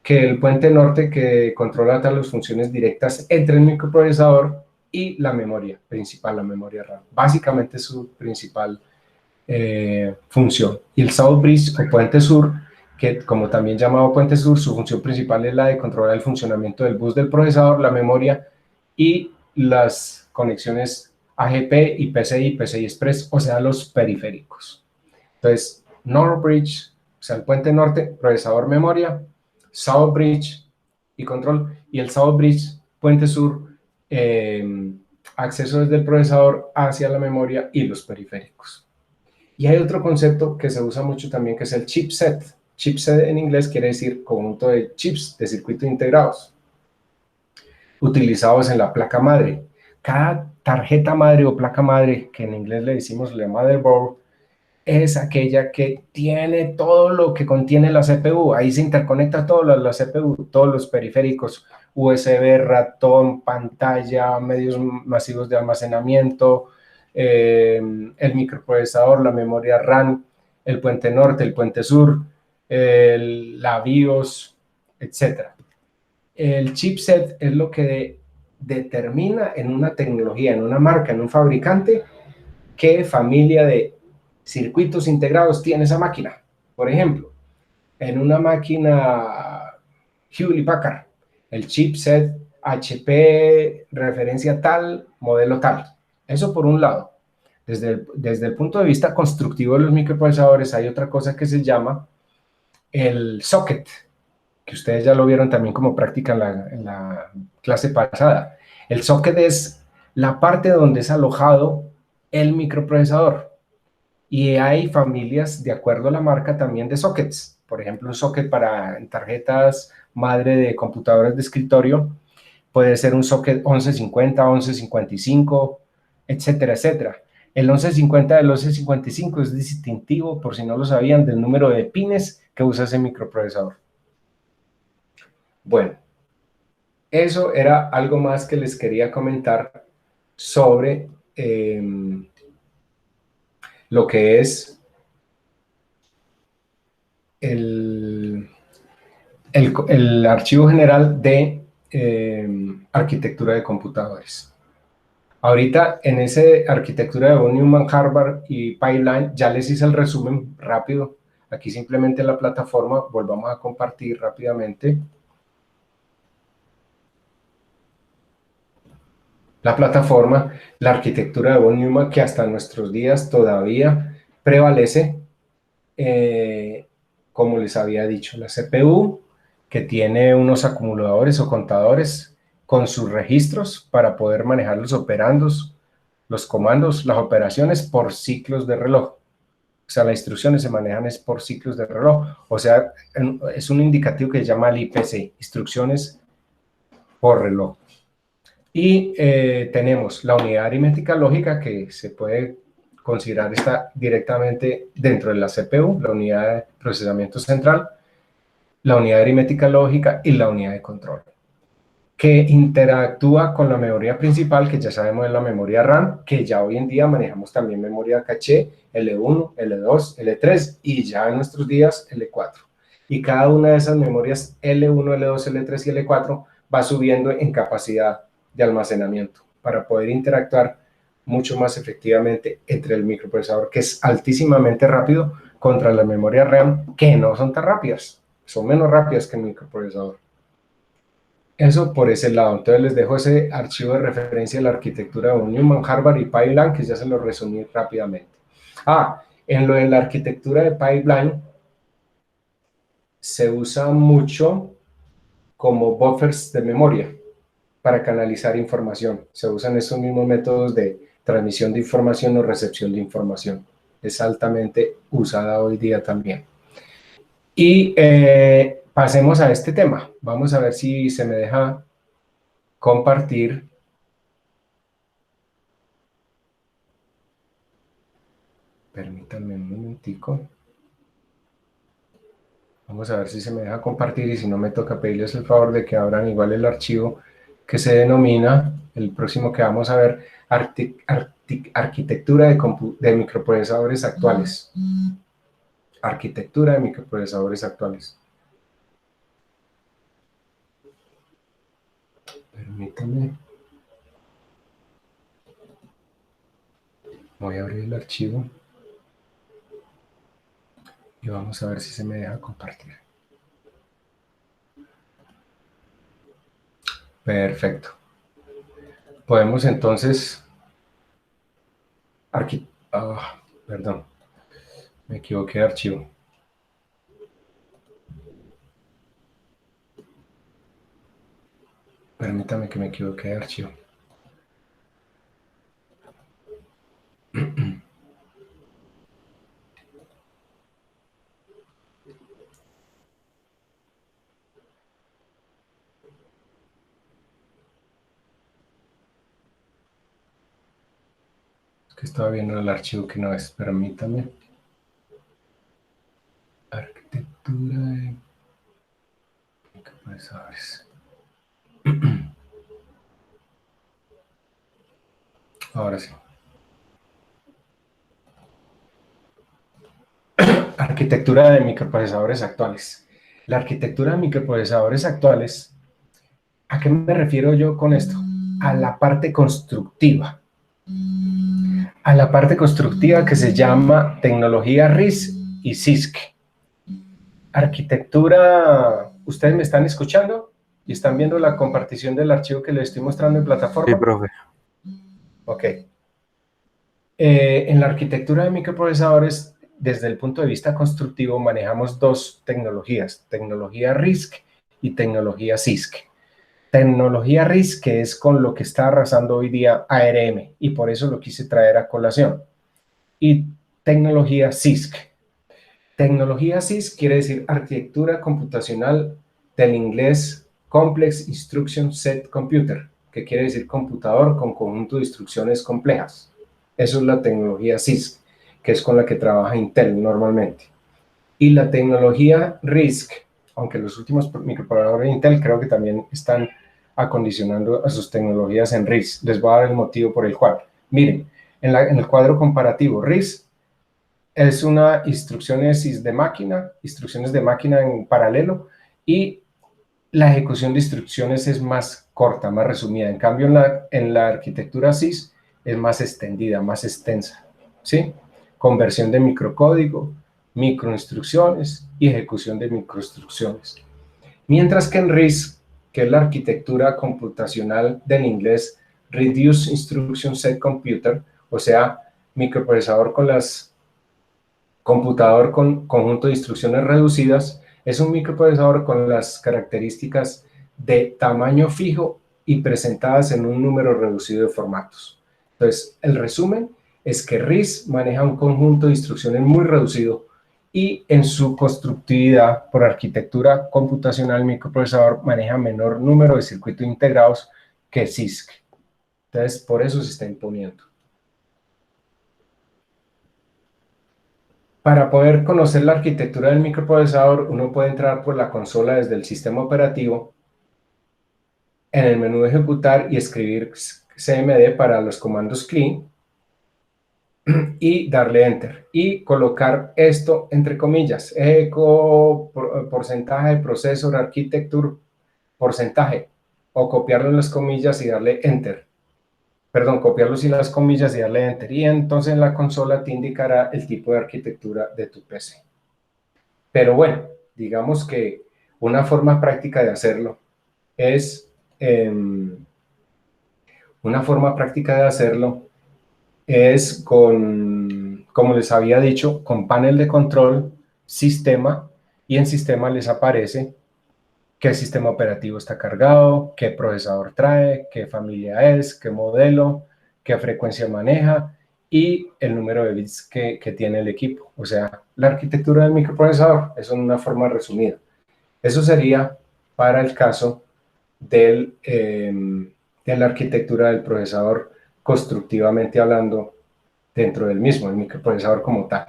que el puente norte que controla todas las funciones directas entre el microprocesador y la memoria principal, la memoria RAM. Básicamente es su principal función. Y el South Bridge o puente sur, que como también llamado puente sur, su función principal es la de controlar el funcionamiento del bus del procesador, la memoria y las conexiones AGP y PCI Express, o sea, los periféricos. Entonces, North Bridge, o sea, el puente norte, procesador, memoria, South Bridge y control, y el South Bridge, puente sur, acceso desde el procesador hacia la memoria y los periféricos. Y hay otro concepto que se usa mucho también, que es el chipset. Chipset en inglés quiere decir conjunto de chips, de circuitos integrados, utilizados en la placa madre. Cada tarjeta madre o placa madre, que en inglés le decimos la motherboard, es aquella que tiene todo lo que contiene la CPU. Ahí se interconecta todo la CPU, todos los periféricos, USB, ratón, pantalla, medios masivos de almacenamiento, el microprocesador, la memoria RAM, el puente norte, el puente sur, la BIOS, etc. El chipset es lo que determina en una tecnología, en una marca, en un fabricante, qué familia de circuitos integrados tiene esa máquina. Por ejemplo, en una máquina Hewlett Packard, el chipset HP referencia tal, modelo tal. Eso por un lado. Desde el punto de vista constructivo de los microprocesadores hay otra cosa que se llama el socket, que ustedes ya lo vieron también como práctica en la clase pasada. El socket es la parte donde es alojado el microprocesador. Y hay familias, de acuerdo a la marca, también de sockets. Por ejemplo, un socket para tarjetas madre de computadores de escritorio puede ser un socket 1150, 1155, etcétera, etcétera. El 1150 del 1155 es distintivo, por si no lo sabían, del número de pines que usa ese microprocesador. Bueno, eso era algo más que les quería comentar sobre lo que es el archivo general de arquitectura de computadores. Ahorita en esa arquitectura de von Neumann, Harvard y Pipeline ya les hice el resumen rápido. Aquí simplemente en la plataforma volvamos a compartir rápidamente. La plataforma, la arquitectura de von Neumann, que hasta nuestros días todavía prevalece, como les había dicho, la CPU, que tiene unos acumuladores o contadores con sus registros para poder manejar los operandos, los comandos, las operaciones por ciclos de reloj. O sea, las instrucciones se manejan es por ciclos de reloj. O sea, es un indicativo que se llama el IPC, instrucciones por reloj. Y tenemos la unidad aritmética lógica, que se puede considerar está directamente dentro de la CPU, la unidad de procesamiento central, la unidad aritmética lógica y la unidad de control, que interactúa con la memoria principal, que ya sabemos es la memoria RAM, que ya hoy en día manejamos también memoria caché, L1, L2, L3 y ya en nuestros días L4. Y cada una de esas memorias L1, L2, L3 y L4 va subiendo en capacidad de almacenamiento para poder interactuar mucho más efectivamente entre el microprocesador, que es altísimamente rápido, contra la memoria RAM, que no son tan rápidas, son menos rápidas que el microprocesador. Eso por ese lado. Entonces les dejo ese archivo de referencia de la arquitectura de von Neumann, Harvard y Pipeline, que ya se lo resumí rápidamente. En lo de la arquitectura de Pipeline se usa mucho como buffers de memoria para canalizar información. Se usan esos mismos métodos de transmisión de información o recepción de información. Es altamente usada hoy día también. Y pasemos a este tema. Vamos a ver si se me deja compartir Permítanme un momentico. Vamos a ver si se me deja compartir y si no me toca pedirles el favor de que abran igual el archivo que se denomina, el próximo que vamos a ver, arquitectura de microprocesadores actuales. Arquitectura de microprocesadores actuales. Permítanme. Voy a abrir el archivo y vamos a ver si se me deja compartir. Perfecto. Podemos entonces... perdón, me equivoqué de archivo. Permítame que me equivoqué de archivo. Es que estaba viendo el archivo que no es. Permítame. Arquitectura de microprocesadores. Ahora sí. Arquitectura de microprocesadores actuales. La arquitectura de microprocesadores actuales, ¿a qué me refiero yo con esto? A la parte constructiva. A la parte constructiva que se llama tecnología RISC y CISC. Arquitectura, ¿ustedes me están escuchando? ¿Y están viendo la compartición del archivo que les estoy mostrando en plataforma? Sí, profe. Ok. En la arquitectura de microprocesadores, desde el punto de vista constructivo, manejamos dos tecnologías, tecnología RISC y tecnología CISC. Tecnología RISC, que es con lo que está arrasando hoy día ARM, y por eso lo quise traer a colación. Y tecnología CISC. Tecnología CISC quiere decir arquitectura computacional, del inglés Complex Instruction Set Computer, que quiere decir computador con conjunto de instrucciones complejas. Eso es la tecnología CISC, que es con la que trabaja Intel normalmente. Y la tecnología RISC, aunque los últimos microprocesadores de Intel creo que también están acondicionando a sus tecnologías en RISC. Les voy a dar el motivo por el cual. Miren, en el cuadro comparativo, RISC es una instrucciones de máquina en paralelo, y la ejecución de instrucciones es más corta, más resumida. En cambio, en la arquitectura CISC es más extendida, más extensa, ¿sí? Conversión de microcódigo, microinstrucciones y ejecución de microinstrucciones. Mientras que en RISC, que es la arquitectura computacional del inglés Reduced Instruction Set Computer, o sea, computador con conjunto de instrucciones reducidas, es un microprocesador con las características de tamaño fijo y presentadas en un número reducido de formatos. Entonces, el resumen es que RISC maneja un conjunto de instrucciones muy reducido y en su constructividad por arquitectura computacional, el microprocesador maneja menor número de circuitos integrados que CISC. Entonces, por eso se está imponiendo. Para poder conocer la arquitectura del microprocesador, uno puede entrar por la consola desde el sistema operativo, en el menú de ejecutar y escribir cmd para los comandos clean y darle enter y colocar esto entre comillas, eco porcentaje processor architecture porcentaje, o copiarlo en las comillas y darle enter. Perdón, copiarlo sin las comillas y darle enter, y entonces en la consola te indicará el tipo de arquitectura de tu PC. Pero bueno, digamos que una forma práctica de hacerlo es, con, como les había dicho, con panel de control, sistema, y en sistema les aparece qué sistema operativo está cargado, qué procesador trae, qué familia es, qué modelo, qué frecuencia maneja y el número de bits que tiene el equipo. O sea, la arquitectura del microprocesador, eso en una forma resumida. Eso sería para el caso de la arquitectura del procesador constructivamente hablando dentro del mismo, el microprocesador como tal.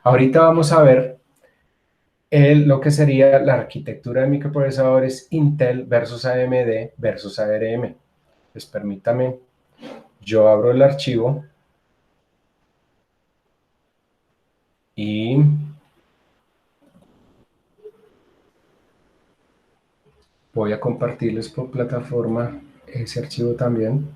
Ahorita vamos a ver lo que sería la arquitectura de microprocesadores Intel versus AMD versus ARM. Pues permítame, yo abro el archivo y voy a compartirles por plataforma ese archivo también.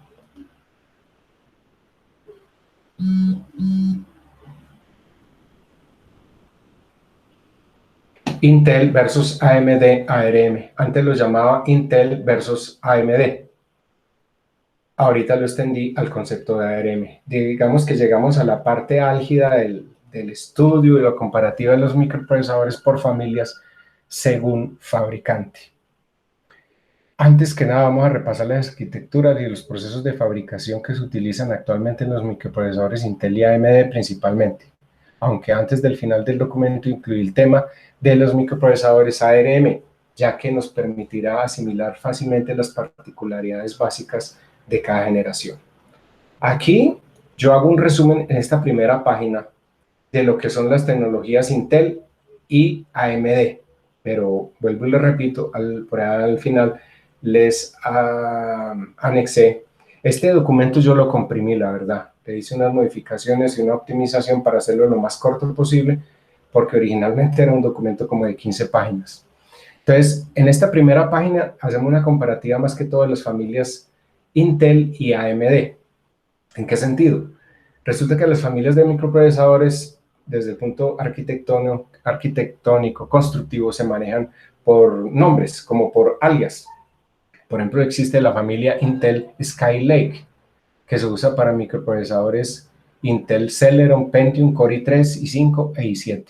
Intel versus AMD ARM. Antes lo llamaba Intel versus AMD. Ahorita lo extendí al concepto de ARM. Digamos que llegamos a la parte álgida del estudio y la comparativa de los microprocesadores por familias según fabricante. Antes que nada vamos a repasar las arquitecturas y los procesos de fabricación que se utilizan actualmente en los microprocesadores Intel y AMD principalmente, aunque antes del final del documento incluí el tema de los microprocesadores ARM, ya que nos permitirá asimilar fácilmente las particularidades básicas de cada generación. Aquí yo hago un resumen en esta primera página de lo que son las tecnologías Intel y AMD, pero vuelvo y le repito, por ahí al final les anexé. Este documento yo lo comprimí, la verdad. Le hice unas modificaciones y una optimización para hacerlo lo más corto posible, porque originalmente era un documento como de 15 páginas. Entonces, en esta primera página hacemos una comparativa más que todo de las familias Intel y AMD. ¿En qué sentido? Resulta que las familias de microprocesadores, desde el punto arquitectónico, constructivo, se manejan por nombres, como por alias. Por ejemplo, existe la familia Intel Skylake, que se usa para microprocesadores Intel Celeron, Pentium, Core i3, i5 e i7.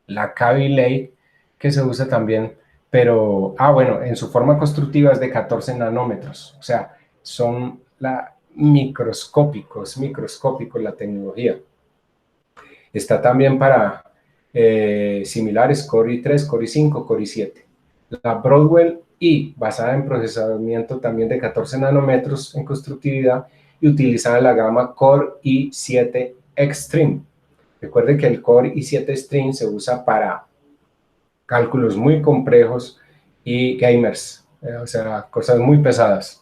La Kaby Lake, que se usa también, pero, bueno, en su forma constructiva es de 14 nanómetros, o sea, son microscópicos la tecnología. Está también para similares Core i3, Core i5, Core i7. La Broadwell I, basada en procesamiento también de 14 nanómetros en constructividad y utilizada en la gama Core i7 Extreme. Recuerde que el Core i7 Extreme se usa para cálculos muy complejos y gamers, o sea, cosas muy pesadas.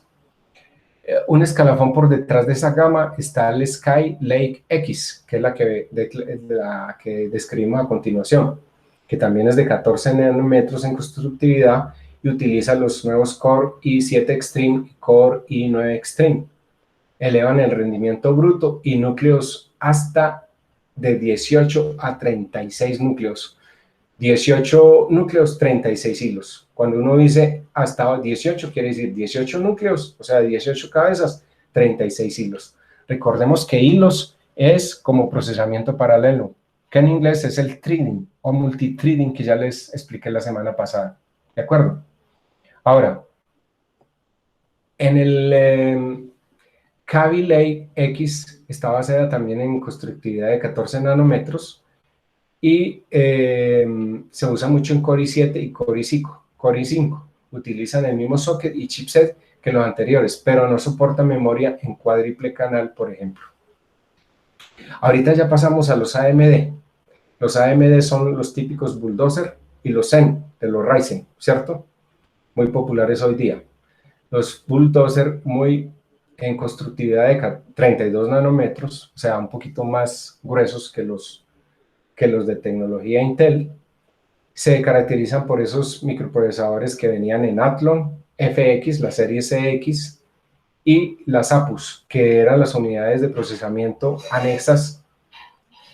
Un escalafón por detrás de esa gama está el Skylake X, que es la que describimos a continuación, que también es de 14 nanómetros en constructividad y utiliza los nuevos Core i7 Extreme y Core i9 Extreme. Elevan el rendimiento bruto y núcleos hasta de 18 a 36 núcleos. 18 núcleos, 36 hilos. Cuando uno dice hasta 18, quiere decir 18 núcleos, o sea, 18 cabezas, 36 hilos. Recordemos que hilos es como procesamiento paralelo, que en inglés es el threading o multithreading que ya les expliqué la semana pasada. ¿De acuerdo? Ahora, en el Kaby Lake X está basada también en constructividad de 14 nanómetros, y se usa mucho en Core i7 y Core i5. Utilizan el mismo socket y chipset que los anteriores, pero no soporta memoria en cuádruple canal, por ejemplo. Ahorita ya pasamos a los AMD. Los AMD son los típicos Bulldozer y los Zen de los Ryzen, ¿cierto? Muy populares hoy día. Los Bulldozer muy en constructividad de 32 nanómetros, o sea, un poquito más gruesos que los de tecnología Intel, se caracterizan por esos microprocesadores que venían en Athlon, FX, la serie CX y las APUs, que eran las unidades de procesamiento anexas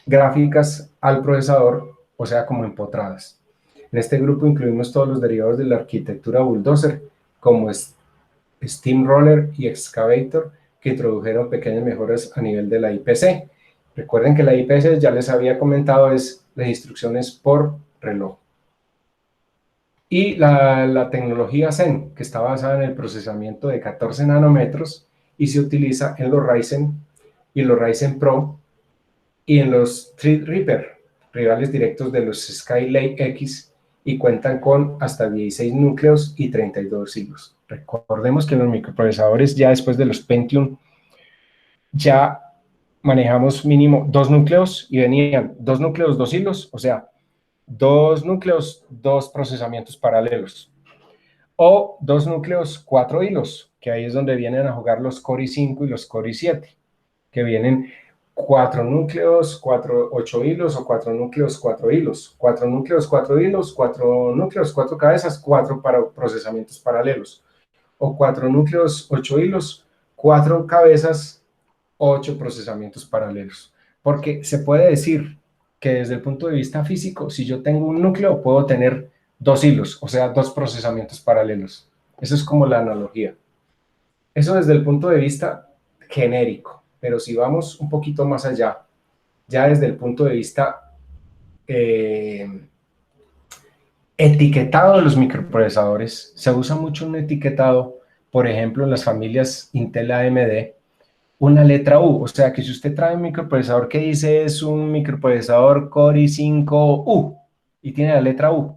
gráficas al procesador, o sea, como empotradas. En este grupo incluimos todos los derivados de la arquitectura Bulldozer, como Steamroller y Excavator, que introdujeron pequeñas mejoras a nivel de la IPC. Recuerden que la IPC, ya les había comentado, es las instrucciones por reloj. Y la tecnología Zen, que está basada en el procesamiento de 14 nanómetros y se utiliza en los Ryzen y los Ryzen Pro y en los Threadripper, rivales directos de los Skylake X, y cuentan con hasta 16 núcleos y 32 hilos. Recordemos que los microprocesadores ya después de los Pentium ya manejamos mínimo 2 núcleos y venían 2 núcleos, 2 hilos, o sea, 2 núcleos, 2 procesamientos paralelos. O 2 núcleos, 4 hilos, que ahí es donde vienen a jugar los Core i5 y los Core i7, que vienen 4 núcleos, 8 hilos o 4 núcleos, 4 hilos. 4 núcleos, 4 hilos, 4 núcleos, 4 cabezas, 4 procesamientos paralelos. O 4 núcleos, 8 hilos, 4 cabezas, 8 procesamientos paralelos. Porque se puede decir que desde el punto de vista físico, si yo tengo un núcleo, puedo tener 2 hilos, o sea, 2 procesamientos paralelos. Eso es como la analogía. Eso desde el punto de vista genérico, pero si vamos un poquito más allá, ya desde el punto de vista etiquetado de los microprocesadores, se usa mucho un etiquetado, por ejemplo, en las familias Intel AMD, una letra U, o sea que si usted trae un microprocesador que dice es un microprocesador Core i5U y tiene la letra U,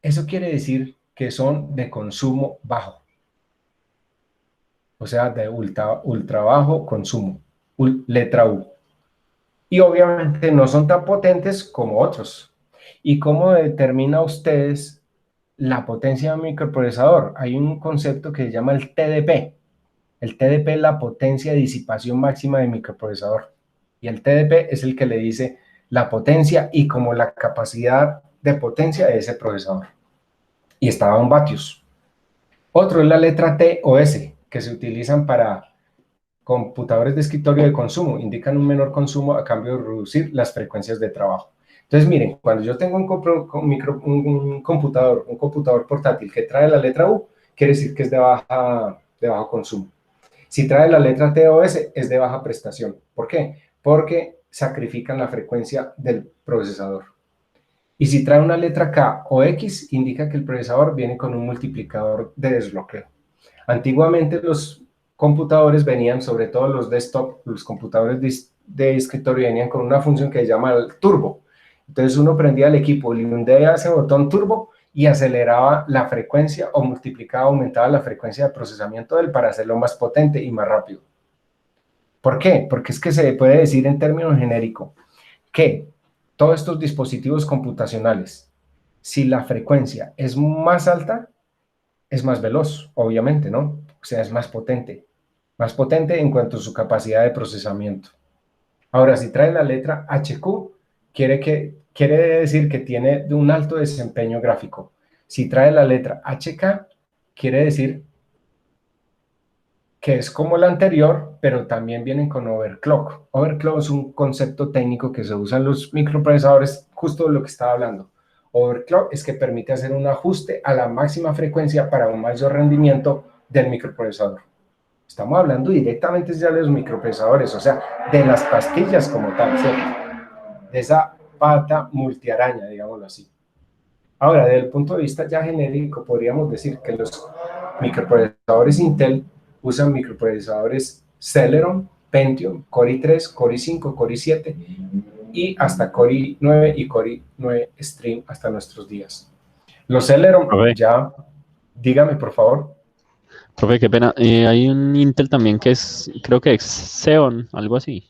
eso quiere decir que son de consumo bajo, o sea, de ultra bajo consumo, letra U. Y obviamente no son tan potentes como otros. ¿Y cómo determina ustedes la potencia de un microprocesador? Hay un concepto que se llama el TDP. El TDP es la potencia de disipación máxima de microprocesador. Y el TDP es el que le dice la potencia y como la capacidad de potencia de ese procesador. Y estaba en vatios. Otro es la letra T o S, que se utilizan para computadores de escritorio de consumo, indican un menor consumo a cambio de reducir las frecuencias de trabajo. Entonces, miren, cuando yo tengo un computador portátil que trae la letra U, quiere decir que es de bajo consumo. Si trae la letra T o S, es de baja prestación. ¿Por qué? Porque sacrifican la frecuencia del procesador. Y si trae una letra K o X, indica que el procesador viene con un multiplicador de desbloqueo. Antiguamente los computadores venían, sobre todo los desktop, los computadores de escritorio venían con una función que se llama el turbo. Entonces uno prendía el equipo, le hundía ese botón turbo y aceleraba la frecuencia o multiplicaba, aumentaba la frecuencia de procesamiento de él para hacerlo más potente y más rápido. ¿Por qué? Porque es que se puede decir en términos genéricos que todos estos dispositivos computacionales, si la frecuencia es más alta, es más veloz, obviamente, ¿no? O sea, es más potente. Más potente en cuanto a su capacidad de procesamiento. Ahora, si trae la letra HQ, quiere decir que tiene un alto desempeño gráfico. Si trae la letra HK, quiere decir que es como la anterior, pero también vienen con overclock. Overclock es un concepto técnico que se usa en los microprocesadores, justo de lo que estaba hablando. Overclock es que permite hacer un ajuste a la máxima frecuencia para un mayor rendimiento del microprocesador. Estamos hablando directamente ya de los microprocesadores, o sea, de las pastillas como tal, ¿cierto? De esa pata multiaraña, digámoslo así. Ahora, desde el punto de vista ya genérico, podríamos decir que los microprocesadores Intel usan microprocesadores Celeron, Pentium, Core i3, Core i5, Core i7 y hasta Core i9 y Core i9 Extreme hasta nuestros días. Los Celeron ya, dígame por favor. Profe, qué pena. Hay un Intel también que es, creo que es Xeon, algo así.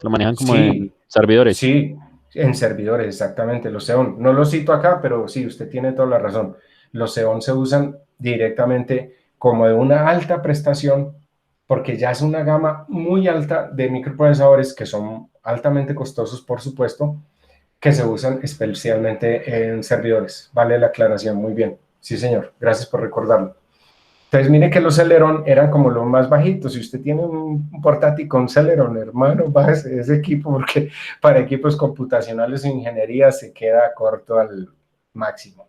Lo manejan como en servidores. Sí, en servidores, exactamente. Los Xeon, no los cito acá, pero sí, usted tiene toda la razón. Los Xeon se usan directamente como de una alta prestación, porque ya es una gama muy alta de microprocesadores que son altamente costosos, por supuesto, que se usan especialmente en servidores. Vale la aclaración, muy bien. Sí, señor, gracias por recordarlo. Entonces, mire que los Celeron eran como los más bajitos. Si usted tiene un portátil con Celeron, hermano, bájese ese equipo porque para equipos computacionales o ingeniería se queda corto al máximo.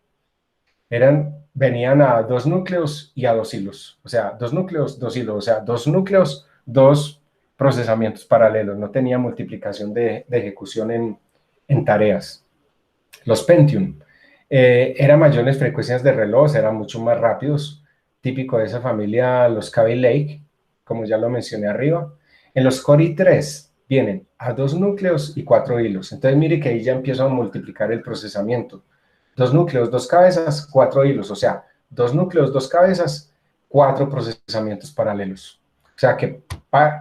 Venían a 2 núcleos y a 2 hilos. O sea, 2 núcleos, 2 hilos. O sea, 2 núcleos, 2 procesamientos paralelos. No tenía multiplicación de ejecución en tareas. Los Pentium eran mayores frecuencias de reloj, eran mucho más rápidos, típico de esa familia, los Kaby Lake, como ya lo mencioné arriba. En los Core i3 vienen a 2 núcleos y 4 hilos. Entonces mire que ahí ya empiezo a multiplicar el procesamiento. 2 núcleos, 2 cabezas, 4 hilos. O sea, 2 núcleos, 2 cabezas, 4 procesamientos paralelos. O sea que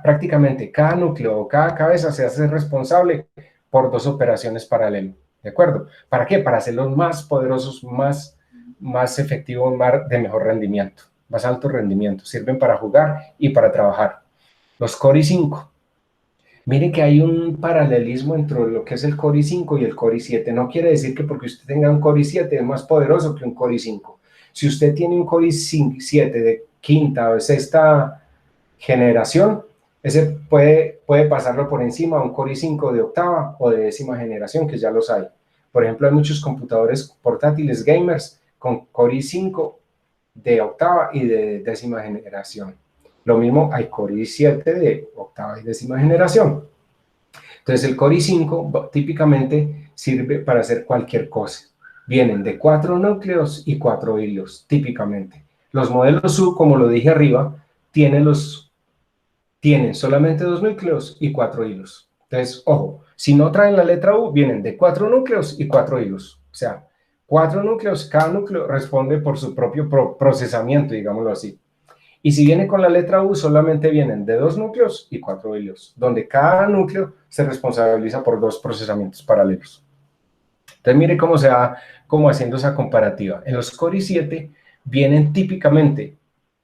prácticamente cada núcleo o cada cabeza se hace responsable por 2 operaciones paralelas. ¿De acuerdo? ¿Para qué? Para hacerlos más poderosos, más efectivos, de mejor rendimiento, más alto rendimiento. Sirven para jugar y para trabajar. Los Core i5. Miren que hay un paralelismo entre lo que es el Core i5 y el Core i7. No quiere decir que porque usted tenga un Core i7 es más poderoso que un Core i5. Si usted tiene un Core i7 de quinta o sexta generación, ese puede pasarlo por encima a un Core i5 de octava o de décima generación, que ya los hay. Por ejemplo, hay muchos computadores portátiles gamers con Core i5 de octava y de décima generación. Lo mismo hay Core i7 de octava y décima generación. Entonces el Core i5 típicamente sirve para hacer cualquier cosa. Vienen de 4 núcleos y 4 hilos, típicamente. Los modelos U, como lo dije arriba, tienen solamente 2 núcleos y 4 hilos. Entonces, ojo, si no traen la letra U, vienen de 4 núcleos y 4 hilos. O sea, 4 núcleos, cada núcleo responde por su propio procesamiento, digámoslo así. Y si viene con la letra U, solamente vienen de 2 núcleos y 4 hilos, donde cada núcleo se responsabiliza por 2 procesamientos paralelos. Entonces, mire cómo se va haciendo esa comparativa. En los Core i7 vienen típicamente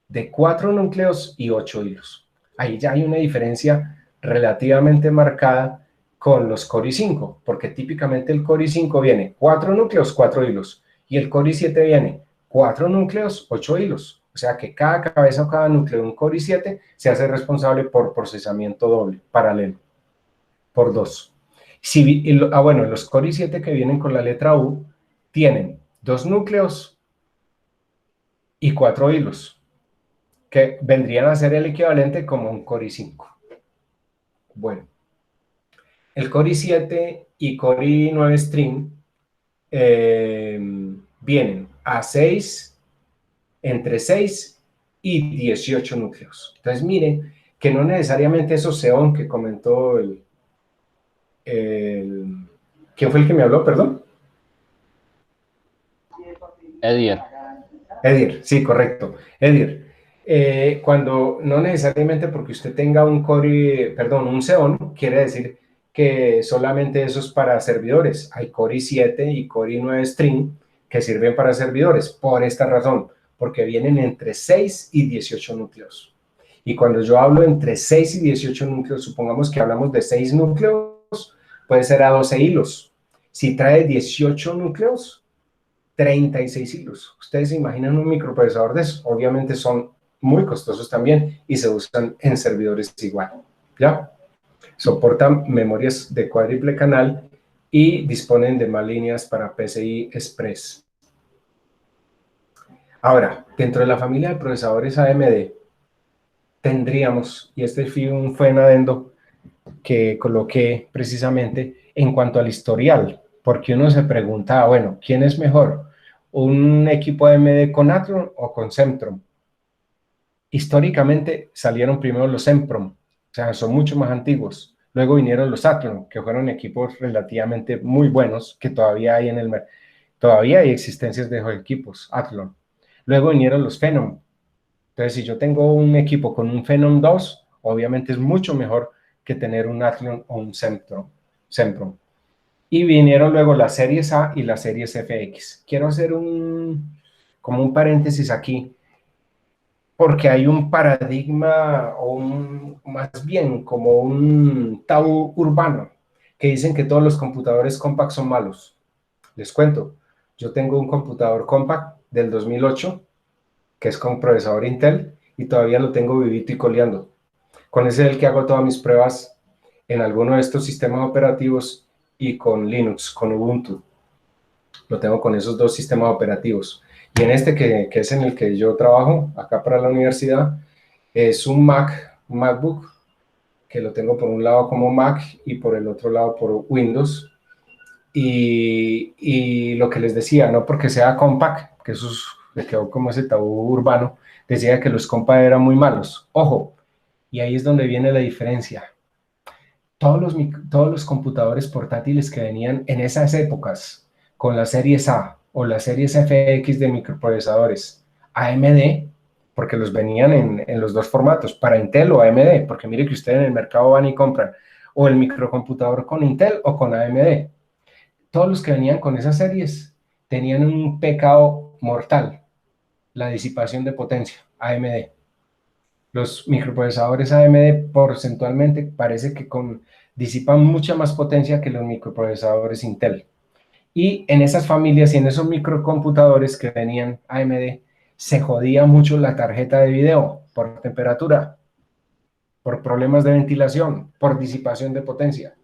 de 4 núcleos y 8 hilos. Ahí ya hay una diferencia relativamente marcada con los Core i5, porque típicamente el Core i5 viene 4 núcleos, 4 hilos, y el Core i7 viene 4 núcleos, 8 hilos. O sea que cada cabeza o cada núcleo de un Core i7 se hace responsable por procesamiento doble, paralelo, por 2. Bueno, los Core i7 que vienen con la letra U tienen 2 núcleos y 4 hilos, que vendrían a ser el equivalente como un Core i5. Bueno, el Core i7 y Core i9 String vienen a 6, entre 6 y 18 núcleos. Entonces miren que no necesariamente esos Xeon que comentó ¿quién fue el que me habló, perdón? Edir, sí, correcto. Edir, cuando no necesariamente porque usted tenga un Xeon, quiere decir que solamente eso es para servidores. Hay Core i7 y Core i9 String que sirven para servidores, por esta razón, porque vienen entre 6 y 18 núcleos. Y cuando yo hablo entre 6 y 18 núcleos, supongamos que hablamos de 6 núcleos, puede ser a 12 hilos. Si trae 18 núcleos, 36 hilos. Ustedes se imaginan un microprocesador de eso. Obviamente son muy costosos también y se usan en servidores igual. ¿Ya? Soportan memorias de cuádruple canal y disponen de más líneas para PCI Express. Ahora, dentro de la familia de procesadores AMD, tendríamos, y este fue un adendo que coloqué precisamente en cuanto al historial, porque uno se pregunta, bueno, ¿quién es mejor? ¿Un equipo AMD con Athlon o con Centrum? Históricamente salieron primero los Centrum, o sea, son mucho más antiguos. Luego vinieron los Athlon, que fueron equipos relativamente muy buenos, que todavía hay en el mercado. Todavía hay existencias de esos equipos, Athlon. Luego vinieron los Phenom. Entonces, si yo tengo un equipo con un Phenom 2, obviamente es mucho mejor que tener un Athlon o un Centrum. Y vinieron luego las series A y las series FX. Quiero hacer como un paréntesis aquí, porque hay un paradigma, o más bien como un tabú urbano, que dicen que todos los computadores compact son malos. Les cuento, yo tengo un computador compact del 2008, que es con procesador Intel, y todavía lo tengo vivito y coleando. Con ese es el que hago todas mis pruebas en alguno de estos sistemas operativos y con Linux, con Ubuntu. Lo tengo con esos 2 sistemas operativos. Y en este que es en el que yo trabajo, acá para la universidad, es un MacBook, que lo tengo por un lado como Mac y por el otro lado por Windows. Y lo que les decía, no porque sea compact, que eso le quedó como ese tabú urbano, decía que los compact eran muy malos. Ojo, y ahí es donde viene la diferencia. Todos los computadores portátiles que venían en esas épocas con las series A o las series FX de microprocesadores AMD, porque los venían en los dos formatos, para Intel o AMD, porque mire que ustedes en el mercado van y compran o el microcomputador con Intel o con AMD. Todos los que venían con esas series tenían un pecado mortal, la disipación de potencia, AMD. Los microprocesadores AMD porcentualmente parece que disipan mucha más potencia que los microprocesadores Intel. Y en esas familias y en esos microcomputadores que venían AMD, se jodía mucho la tarjeta de video por temperatura, por problemas de ventilación, por disipación de potencia.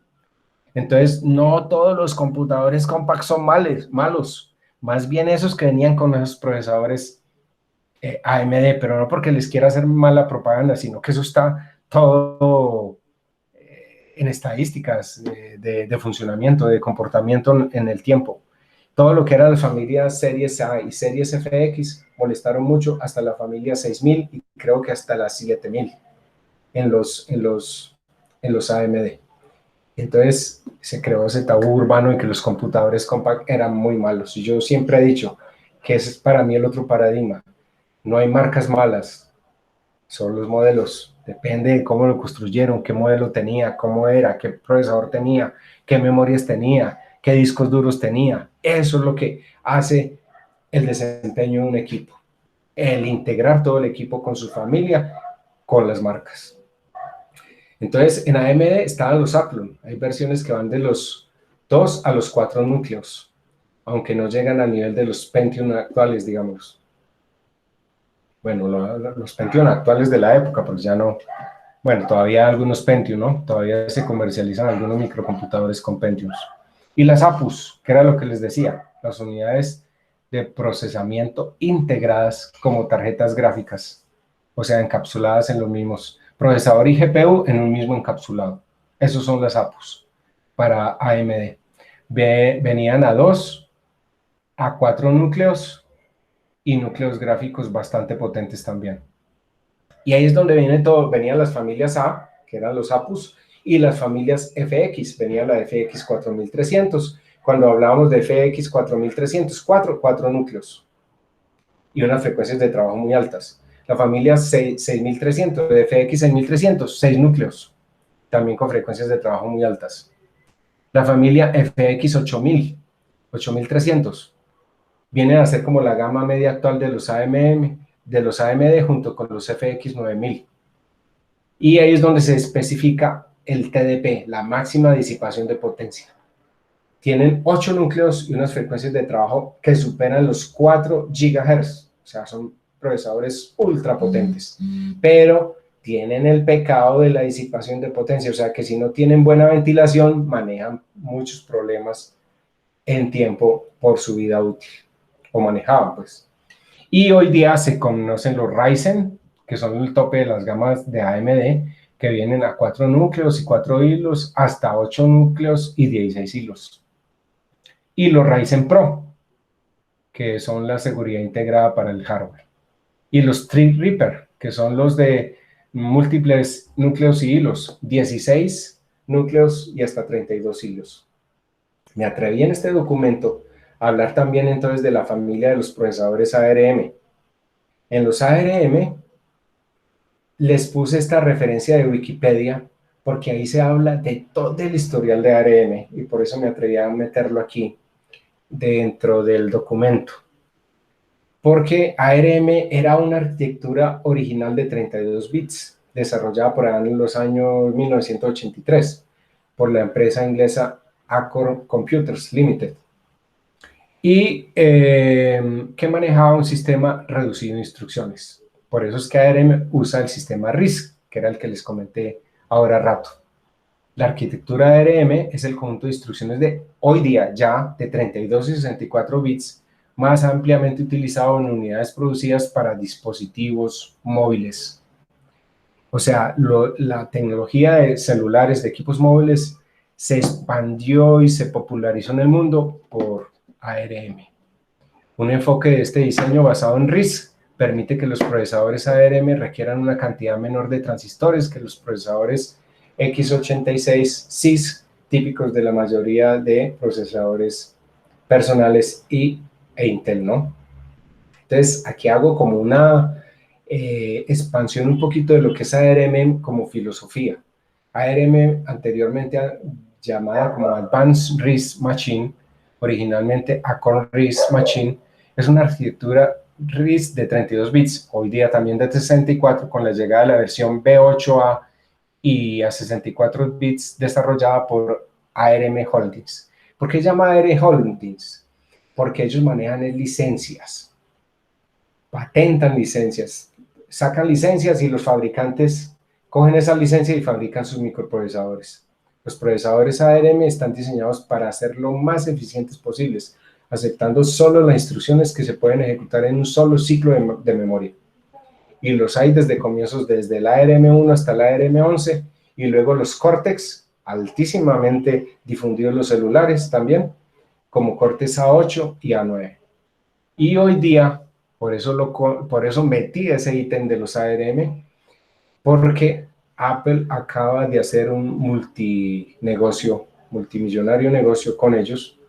Entonces, no todos los computadores compact son malos, más bien esos que venían con esos procesadores AMD, pero no porque les quiera hacer mala propaganda, sino que eso está todo en estadísticas de funcionamiento, de comportamiento en el tiempo. Todo lo que era la familia Series A y Series FX molestaron mucho hasta la familia 6000 y creo que hasta la 7000 en los AMD. Entonces se creó ese tabú urbano en que los computadores compact eran muy malos. Y yo siempre he dicho que ese es para mí el otro paradigma. No hay marcas malas, son los modelos. Depende de cómo lo construyeron, qué modelo tenía, cómo era, qué procesador tenía, qué memorias tenía, qué discos duros tenía. Eso es lo que hace el desempeño de un equipo. El integrar todo el equipo con su familia, con las marcas. Entonces, en AMD estaban los Athlon. Hay versiones que van de los 2 a los 4 núcleos, aunque no llegan al nivel de los Pentium actuales, digamos. Bueno, los Pentium actuales de la época, pues ya no. Bueno, todavía algunos Pentium, ¿no? Todavía se comercializan algunos microcomputadores con Pentiums. Y las APUs, que era lo que les decía, las unidades de procesamiento integradas como tarjetas gráficas, o sea, encapsuladas en los mismos procesador y GPU en un mismo encapsulado. Esos son las APUs para AMD. Venían a 2, a 4 núcleos y núcleos gráficos bastante potentes también. Y ahí es donde viene todo. Venían las familias A, que eran los APUs, y las familias FX. Venía la FX 4300. Cuando hablábamos de FX 4300, 4 núcleos y unas frecuencias de trabajo muy altas. La familia 6300, de FX 6300, 6 núcleos, también con frecuencias de trabajo muy altas. La familia FX 8000, 8300, viene a ser como la gama media actual de los AMD junto con los FX 9000. Y ahí es donde se especifica el TDP, la máxima disipación de potencia. Tienen 8 núcleos y unas frecuencias de trabajo que superan los 4 GHz, o sea, son procesadores ultra potentes, pero tienen el pecado de la disipación de potencia, o sea, que si no tienen buena ventilación, manejan muchos problemas en tiempo por su vida útil, o manejaban, pues. Y hoy día se conocen los Ryzen, que son el tope de las gamas de AMD, que vienen a 4 núcleos y 4 hilos, hasta 8 núcleos y 16 hilos. Y los Ryzen Pro, que son la seguridad integrada para el hardware. Y los Threadripper, que son los de múltiples núcleos y hilos, 16 núcleos y hasta 32 hilos. Me atreví en este documento a hablar también entonces de la familia de los procesadores ARM. En los ARM les puse esta referencia de Wikipedia porque ahí se habla de todo el historial de ARM y por eso me atreví a meterlo aquí dentro del documento. Porque ARM era una arquitectura original de 32 bits, desarrollada por ahí en los años 1983 por la empresa inglesa Acorn Computers Limited, y que manejaba un sistema reducido de instrucciones. Por eso es que ARM usa el sistema RISC, que era el que les comenté ahora rato. La arquitectura de ARM es el conjunto de instrucciones de hoy día ya de 32 y 64 bits, más ampliamente utilizado en unidades producidas para dispositivos móviles. O sea, la tecnología de celulares, de equipos móviles, se expandió y se popularizó en el mundo por ARM. Un enfoque de este diseño basado en RISC permite que los procesadores ARM requieran una cantidad menor de transistores que los procesadores x86 CISC típicos de la mayoría de procesadores personales e Intel, ¿no? Entonces, aquí hago como una expansión un poquito de lo que es ARM como filosofía. ARM, anteriormente llamada como Advanced RISC Machine, originalmente Acorn RISC Machine, es una arquitectura RISC de 32 bits, hoy día también de 64, con la llegada de la versión B8A y a 64 bits desarrollada por ARM Holdings. ¿Por qué se llama ARM Holdings? Porque ellos manejan licencias, patentan licencias, sacan licencias y los fabricantes cogen esas licencias y fabrican sus microprocesadores. Los procesadores ARM están diseñados para ser lo más eficientes posibles, aceptando solo las instrucciones que se pueden ejecutar en un solo ciclo de memoria. Y los hay desde comienzos, desde el ARM1 hasta el ARM11, y luego los Cortex, altísimamente difundidos los celulares también, como Cortex A8 y A9. Y hoy día, por eso metí ese ítem de los ARM, porque Apple acaba de hacer un multimillonario negocio con ellos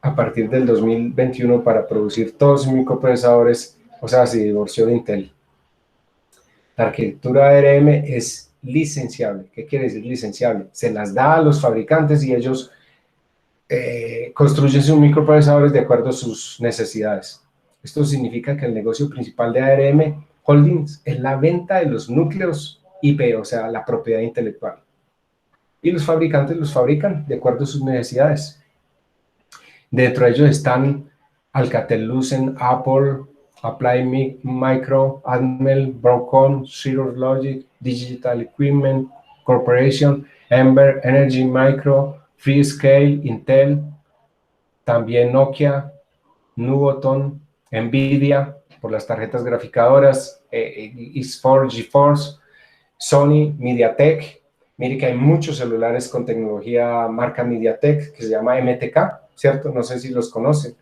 a partir del 2021 para producir todos sus microprocesadores, o sea, se divorció de Intel. La arquitectura ARM es licenciable. ¿Qué quiere decir licenciable? Se las da a los fabricantes y ellos construyen sus microprocesadores de acuerdo a sus necesidades. Esto significa que el negocio principal de ARM Holdings es la venta de los núcleos IP, o sea, la propiedad intelectual. Y los fabricantes los fabrican de acuerdo a sus necesidades. Dentro de ellos están Alcatel-Lucent, Apple, Applied Micro, Atmel, Broadcom, Cirrus Logic, Digital Equipment Corporation, Ember, Energy Micro, Freescale, Intel, también Nokia, Nuvoton, Nvidia, por las tarjetas graficadoras, X4, GeForce, Sony, MediaTek. Mire que hay muchos celulares con tecnología marca MediaTek que se llama MTK, ¿cierto? No sé si los conocen,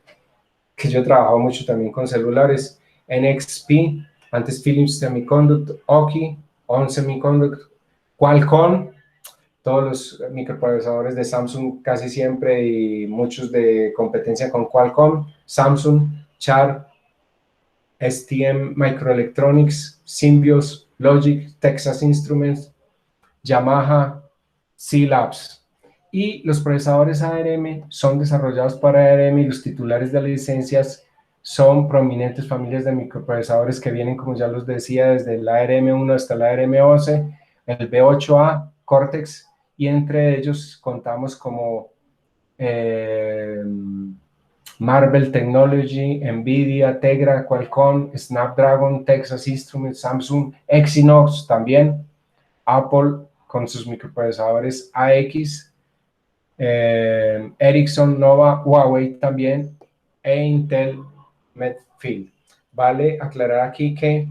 que yo he trabajado mucho también con celulares. NXP, antes Philips Semiconductor, Oki, ON Semiconductor, Qualcomm, todos los microprocesadores de Samsung casi siempre y muchos de competencia con Qualcomm, Samsung, Sharp, STM Microelectronics, Symbios, Logic, Texas Instruments, Yamaha, C-Labs. Y los procesadores ARM son desarrollados para ARM y los titulares de las licencias son prominentes familias de microprocesadores que vienen, como ya los decía, desde el ARM1 hasta el ARM11, el B8A, Cortex, y entre ellos contamos como Marvell Technology, Nvidia, Tegra, Qualcomm, Snapdragon, Texas Instruments, Samsung, Exynos también, Apple con sus microprocesadores AX, Ericsson, Nova, Huawei también, e Intel Medfield. Vale aclarar aquí que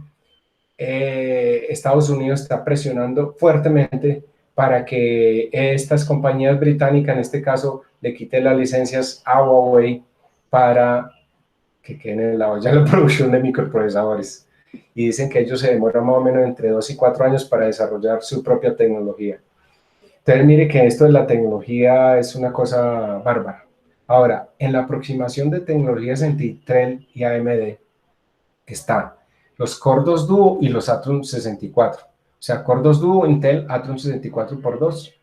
Estados Unidos está presionando fuertemente para que estas compañías británicas, en este caso, le quiten las licencias a Huawei para que queden en la olla la producción de microprocesadores. Y dicen que ellos se demoran más o menos entre 2 y 4 años para desarrollar su propia tecnología. Entonces, mire que esto de la tecnología es una cosa bárbara. Ahora, en la aproximación de tecnologías entre Intel y AMD está los Core 2 Duo y los Atom 64. O sea, Core 2 Duo, Intel, Atom 64 por 2,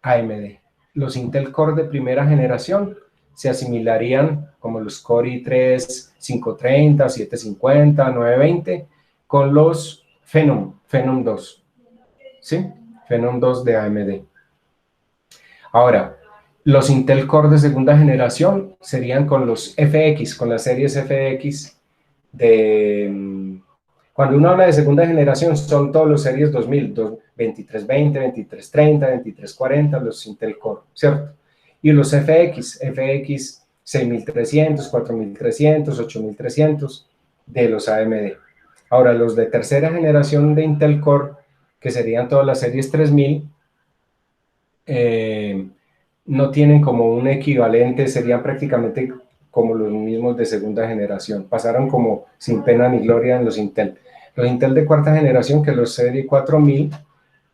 AMD. Los Intel Core de primera generación se asimilarían como los Core i3 530, 750, 920 con los Phenom 2, ¿sí? Phenom 2 de AMD. Ahora, los Intel Core de segunda generación serían con los FX, con las series FX de... Cuando uno habla de segunda generación, son todos los series 2000, 2320, 2330, 2340, los Intel Core, ¿cierto? Y los FX 6300, 4300, 8300 de los AMD. Ahora, los de tercera generación de Intel Core, que serían todas las series 3000, no tienen como un equivalente, serían prácticamente como los mismos de segunda generación. Pasaron como sin pena ni gloria en los Intel. Los Intel de cuarta generación, que los serie 4000,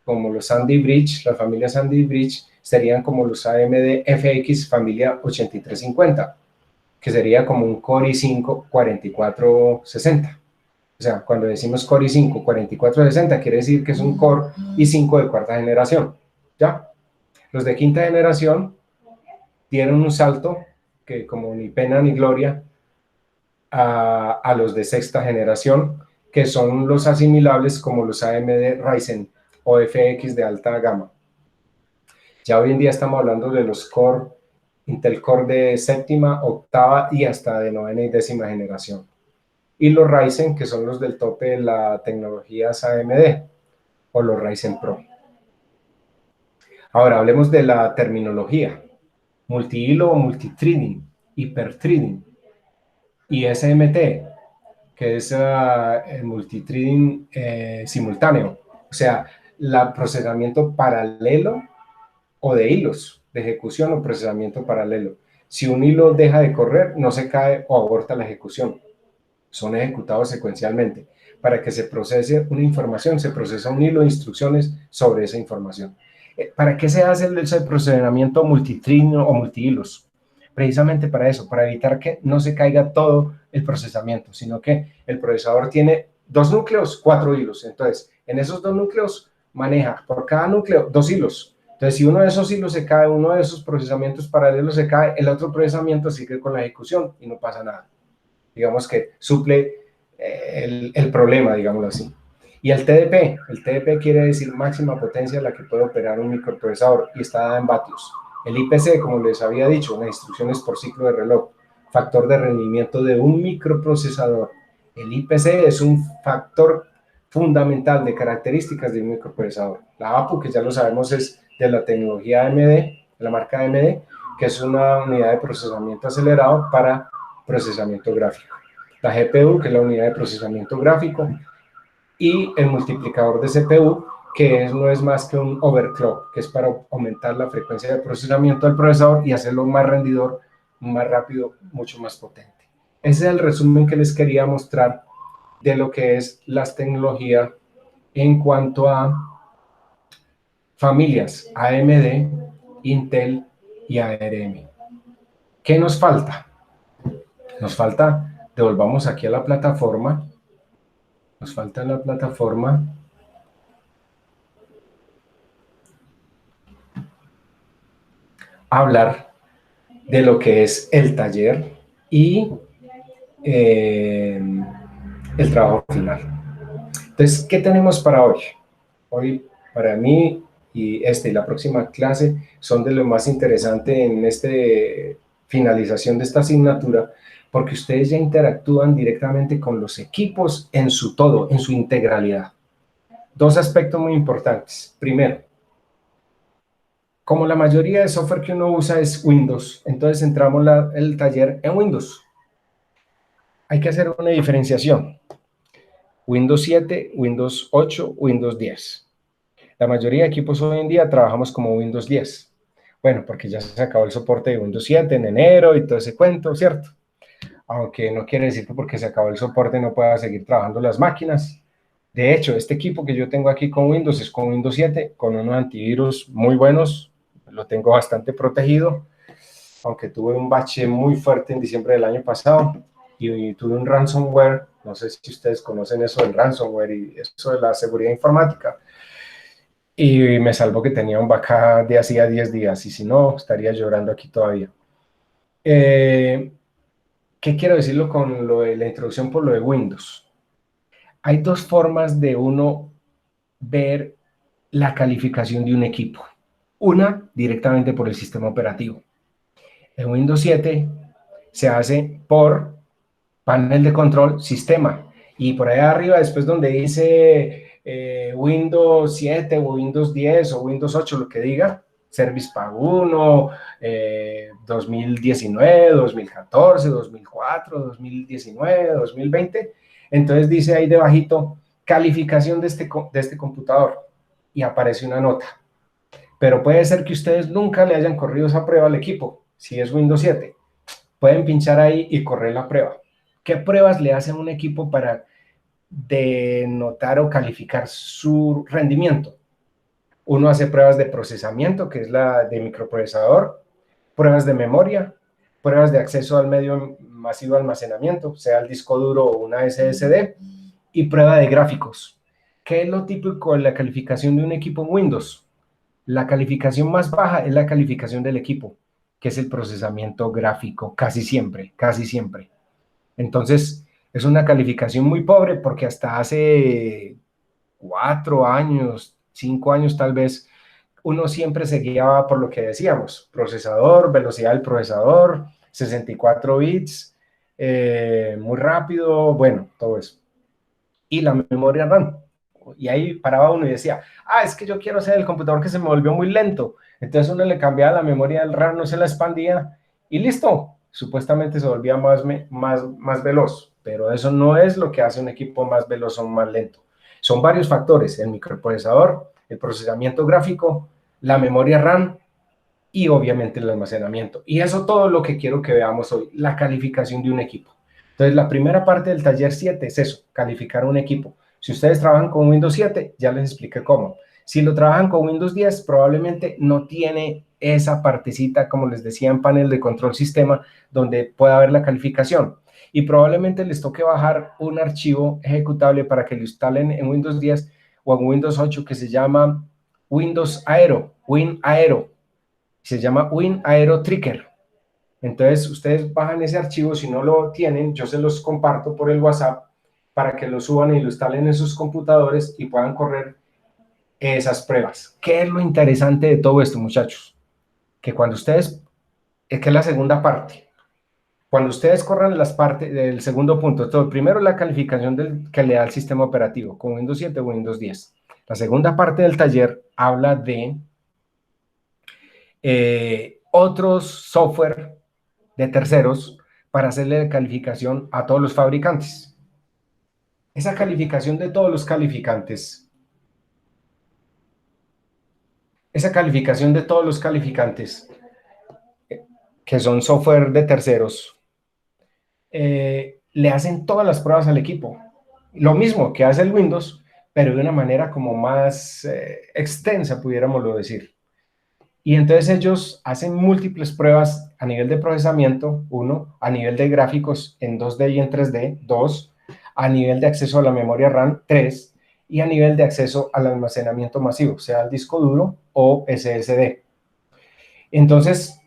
como los Sandy Bridge, la familia Sandy Bridge, serían como los AMD FX familia 8350, que sería como un Core i5 4460. O sea, cuando decimos Core i5 4460, quiere decir que es un Core i5 de cuarta generación, ¿ya? Los de quinta generación tienen un salto que como ni pena ni gloria a los de sexta generación, que son los asimilables como los AMD Ryzen o FX de alta gama. Ya hoy en día estamos hablando de los Core, Intel Core de séptima, octava y hasta de novena y décima generación. Y los Ryzen, que son los del tope de la tecnología AMD o los Ryzen Pro. Ahora hablemos de la terminología. Multihilo o multithreading, hiperthreading y SMT, que es el multithreading simultáneo. O sea, el procesamiento paralelo o de hilos, de ejecución o procesamiento paralelo. Si un hilo deja de correr, no se cae o aborta la ejecución. Son ejecutados secuencialmente. Para que se procese una información, se procesa un hilo de instrucciones sobre esa información. ¿Para qué se hace ese procesamiento multithreading o multihilos? Precisamente para eso, para evitar que no se caiga todo el procesamiento, sino que el procesador tiene 2 núcleos, 4 hilos. Entonces, en esos 2 núcleos maneja por cada núcleo 2 hilos. Entonces, si uno de esos hilos se cae, uno de esos procesamientos paralelos se cae, el otro procesamiento sigue con la ejecución y no pasa nada. Digamos que suple el problema, digámoslo así. Y el TDP quiere decir máxima potencia a la que puede operar un microprocesador y está dada en vatios. El IPC, como les había dicho, las instrucciones por ciclo de reloj, factor de rendimiento de un microprocesador. El IPC es un factor fundamental de características de un microprocesador. La APU, que ya lo sabemos, es de la tecnología AMD, de la marca AMD, que es una unidad de procesamiento acelerado para procesamiento gráfico. La GPU, que es la unidad de procesamiento gráfico, y el multiplicador de CPU, que no es más que un overclock, que es para aumentar la frecuencia de procesamiento del procesador y hacerlo más rendidor, más rápido, mucho más potente. Ese es el resumen que les quería mostrar de lo que es las tecnologías en cuanto a familias AMD, Intel y ARM. ¿Qué nos falta? Nos falta, devolvamos aquí a la plataforma, nos falta la plataforma, hablar de lo que es el taller y el trabajo final. Entonces, ¿qué tenemos para hoy? Hoy, para mí, y la próxima clase son de lo más interesante en esta finalización de esta asignatura, porque ustedes ya interactúan directamente con los equipos en su todo, en su integralidad. Dos aspectos muy importantes. Primero, como la mayoría de software que uno usa es Windows, entonces entramos el taller en Windows. Hay que hacer una diferenciación. Windows 7, Windows 8, Windows 10. La mayoría de equipos hoy en día trabajamos como Windows 10. Bueno, porque ya se acabó el soporte de Windows 7 en enero y todo ese cuento, ¿cierto? Aunque no quiere decir que porque se acabó el soporte no pueda seguir trabajando las máquinas. De hecho, este equipo que yo tengo aquí con Windows es con Windows 7, con unos antivirus muy buenos, lo tengo bastante protegido, aunque tuve un bache muy fuerte en diciembre del año pasado y tuve un ransomware, no sé si ustedes conocen eso del ransomware y eso de la seguridad informática, y me salvó que tenía un backup de hacía 10 días, y si no, estaría llorando aquí todavía. ¿Qué quiero decirlo con lo de la introducción por lo de Windows? Hay dos formas de uno ver la calificación de un equipo. Una, directamente por el sistema operativo. En Windows 7 se hace por panel de control, sistema. Y por allá arriba, después donde dice Windows 7 o Windows 10 o Windows 8, lo que diga, Service Pack 1, 2019, 2014, 2004, 2019, 2020. Entonces dice ahí debajito, calificación de este computador. Y aparece una nota. Pero puede ser que ustedes nunca le hayan corrido esa prueba al equipo, si es Windows 7. Pueden pinchar ahí y correr la prueba. ¿Qué pruebas le hacen a un equipo para denotar o calificar su rendimiento? Uno hace pruebas de procesamiento, que es la de microprocesador, pruebas de memoria, pruebas de acceso al medio masivo de almacenamiento, sea el disco duro o una SSD, y prueba de gráficos. ¿Qué es lo típico de la calificación de un equipo en Windows? La calificación más baja es la calificación del equipo, que es el procesamiento gráfico, casi siempre, casi siempre. Entonces, es una calificación muy pobre porque hasta hace 4 años, 5 años tal vez, uno siempre se guiaba por lo que decíamos, procesador, velocidad del procesador, 64 bits, muy rápido, bueno, todo eso. Y la memoria RAM. Y ahí paraba uno y decía, es que yo quiero hacer el computador que se me volvió muy lento. Entonces uno le cambiaba la memoria del RAM, no se la expandía y listo. Supuestamente se volvía más veloz, pero eso no es lo que hace un equipo más veloz o más lento. Son varios factores, el microprocesador, el procesamiento gráfico, la memoria RAM y obviamente el almacenamiento. Y eso todo lo que quiero que veamos hoy, la calificación de un equipo. Entonces, la primera parte del taller 7 es eso, calificar un equipo. Si ustedes trabajan con Windows 7, ya les expliqué cómo. Si lo trabajan con Windows 10, probablemente no tiene esa partecita, como les decía, en panel de control sistema, donde pueda haber la calificación. Y probablemente les toque bajar un archivo ejecutable para que lo instalen en Windows 10 o en Windows 8 que se llama Windows Aero, WinAero. Se llama WinAero Trigger. Entonces, ustedes bajan ese archivo, si no lo tienen, yo se los comparto por el WhatsApp para que lo suban y lo instalen en sus computadores y puedan correr esas pruebas. ¿Qué es lo interesante de todo esto, muchachos? Que cuando ustedes, es que es la segunda parte, cuando ustedes corran las partes del segundo punto, todo, primero la calificación que le da el sistema operativo, con Windows 7 o Windows 10. La segunda parte del taller habla de otros software de terceros para hacerle calificación a todos los fabricantes. Esa calificación de todos los calificantes, que son software de terceros, le hacen todas las pruebas al equipo. Lo mismo que hace el Windows, pero de una manera como más extensa, pudiéramos decir. Y entonces ellos hacen múltiples pruebas a nivel de procesamiento, 1, a nivel de gráficos en 2D y en 3D, 2, a nivel de acceso a la memoria RAM, 3, y a nivel de acceso al almacenamiento masivo, sea el disco duro o SSD. Entonces,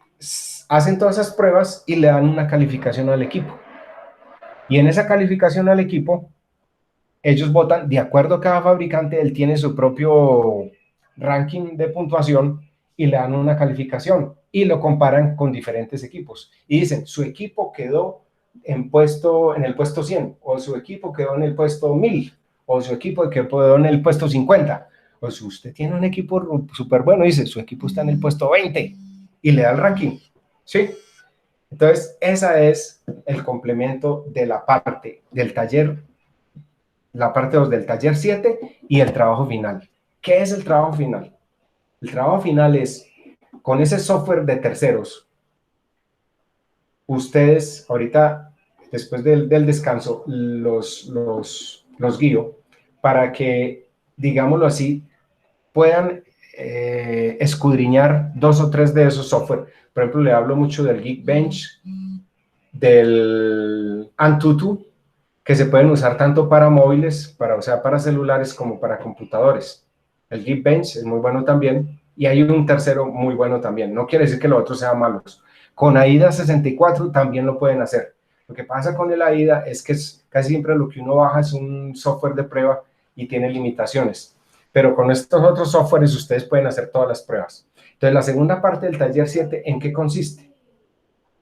hacen todas esas pruebas y le dan una calificación al equipo. Y en esa calificación al equipo, ellos votan, de acuerdo a cada fabricante, él tiene su propio ranking de puntuación y le dan una calificación y lo comparan con diferentes equipos. Y dicen, su equipo quedó en el puesto 100, o su equipo quedó en el puesto 1000, o su equipo quedó en el puesto 50. O si usted tiene un equipo súper bueno, dice, su equipo está en el puesto 20 y le da el ranking. ¿Sí? Entonces, esa es el complemento de la parte del taller, la parte 2 del taller 7 y el trabajo final. ¿Qué es el trabajo final? El trabajo final es, con ese software de terceros, ustedes, ahorita, después del descanso, los guío para que, digámoslo así, puedan escudriñar 2 o 3 de esos software. Por ejemplo, le hablo mucho del Geekbench, del Antutu, que se pueden usar tanto para móviles, o sea, para celulares como para computadores. El Geekbench es muy bueno también, y hay un tercero muy bueno también. No quiere decir que los otros sean malos. Con AIDA 64 también lo pueden hacer. Lo que pasa con el AIDA es que casi siempre lo que uno baja es un software de prueba y tiene limitaciones. Pero con estos otros softwares ustedes pueden hacer todas las pruebas. Entonces, la segunda parte del taller 7, ¿en qué consiste?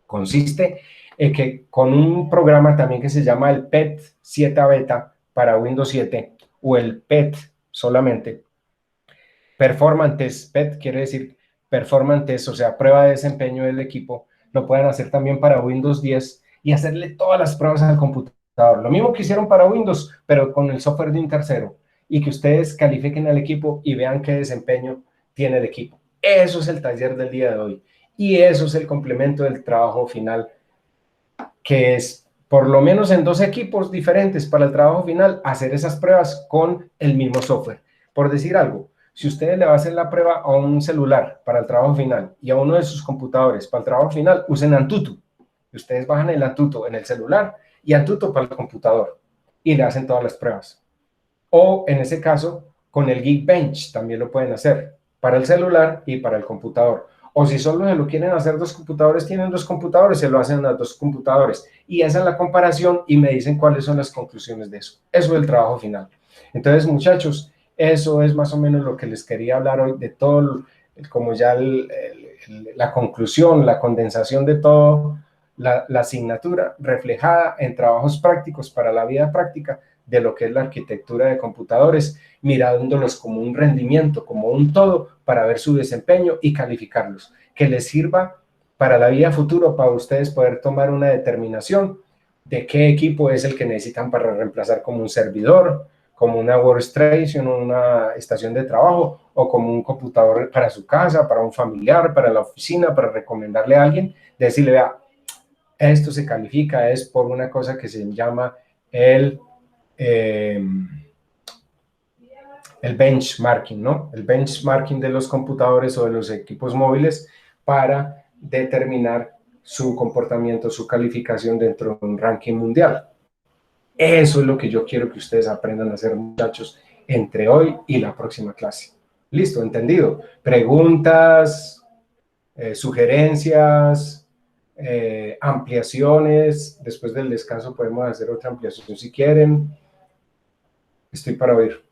Consiste en que con un programa también que se llama el PET 7 Beta para Windows 7 o el PET solamente, Performance PET quiere decir Performance, o sea, prueba de desempeño del equipo, lo pueden hacer también para Windows 10 y hacerle todas las pruebas al computador. Lo mismo que hicieron para Windows, pero con el software de un tercero, y que ustedes califiquen al equipo y vean qué desempeño tiene el equipo. Eso es el taller del día de hoy. Y eso es el complemento del trabajo final, que es, por lo menos en 2 equipos diferentes para el trabajo final, hacer esas pruebas con el mismo software. Por decir algo, si ustedes le van a hacer la prueba a un celular para el trabajo final y a uno de sus computadores para el trabajo final, usen Antutu. Ustedes bajan el Antutu en el celular y Antutu para el computador. y le hacen todas las pruebas. O en ese caso, con el Geekbench también lo pueden hacer para el celular y para el computador. O si solo se lo quieren hacer dos computadores, tienen dos computadores, se lo hacen a dos computadores y hacen la comparación y me dicen cuáles son las conclusiones de eso. Eso es el trabajo final. Entonces, muchachos, eso es más o menos lo que les quería hablar hoy de todo, como ya la conclusión, la condensación de todo, la asignatura reflejada en trabajos prácticos para la vida práctica de lo que es la arquitectura de computadores, mirándolos como un rendimiento, como un todo, para ver su desempeño y calificarlos, que les sirva para la vida futura, para ustedes poder tomar una determinación de qué equipo es el que necesitan para reemplazar como un servidor, como una workstation, una estación de trabajo, o como un computador para su casa, para un familiar, para la oficina, para recomendarle a alguien, decirle, vea, esto se califica, es por una cosa que se llama el benchmarking, ¿no? El benchmarking de los computadores o de los equipos móviles para determinar su comportamiento, su calificación dentro de un ranking mundial. Eso es lo que yo quiero que ustedes aprendan a hacer, muchachos, entre hoy y la próxima clase. ¿Listo? ¿Entendido? Preguntas, sugerencias, ampliaciones. Después del descanso podemos hacer otra ampliación si quieren. Estoy para oír.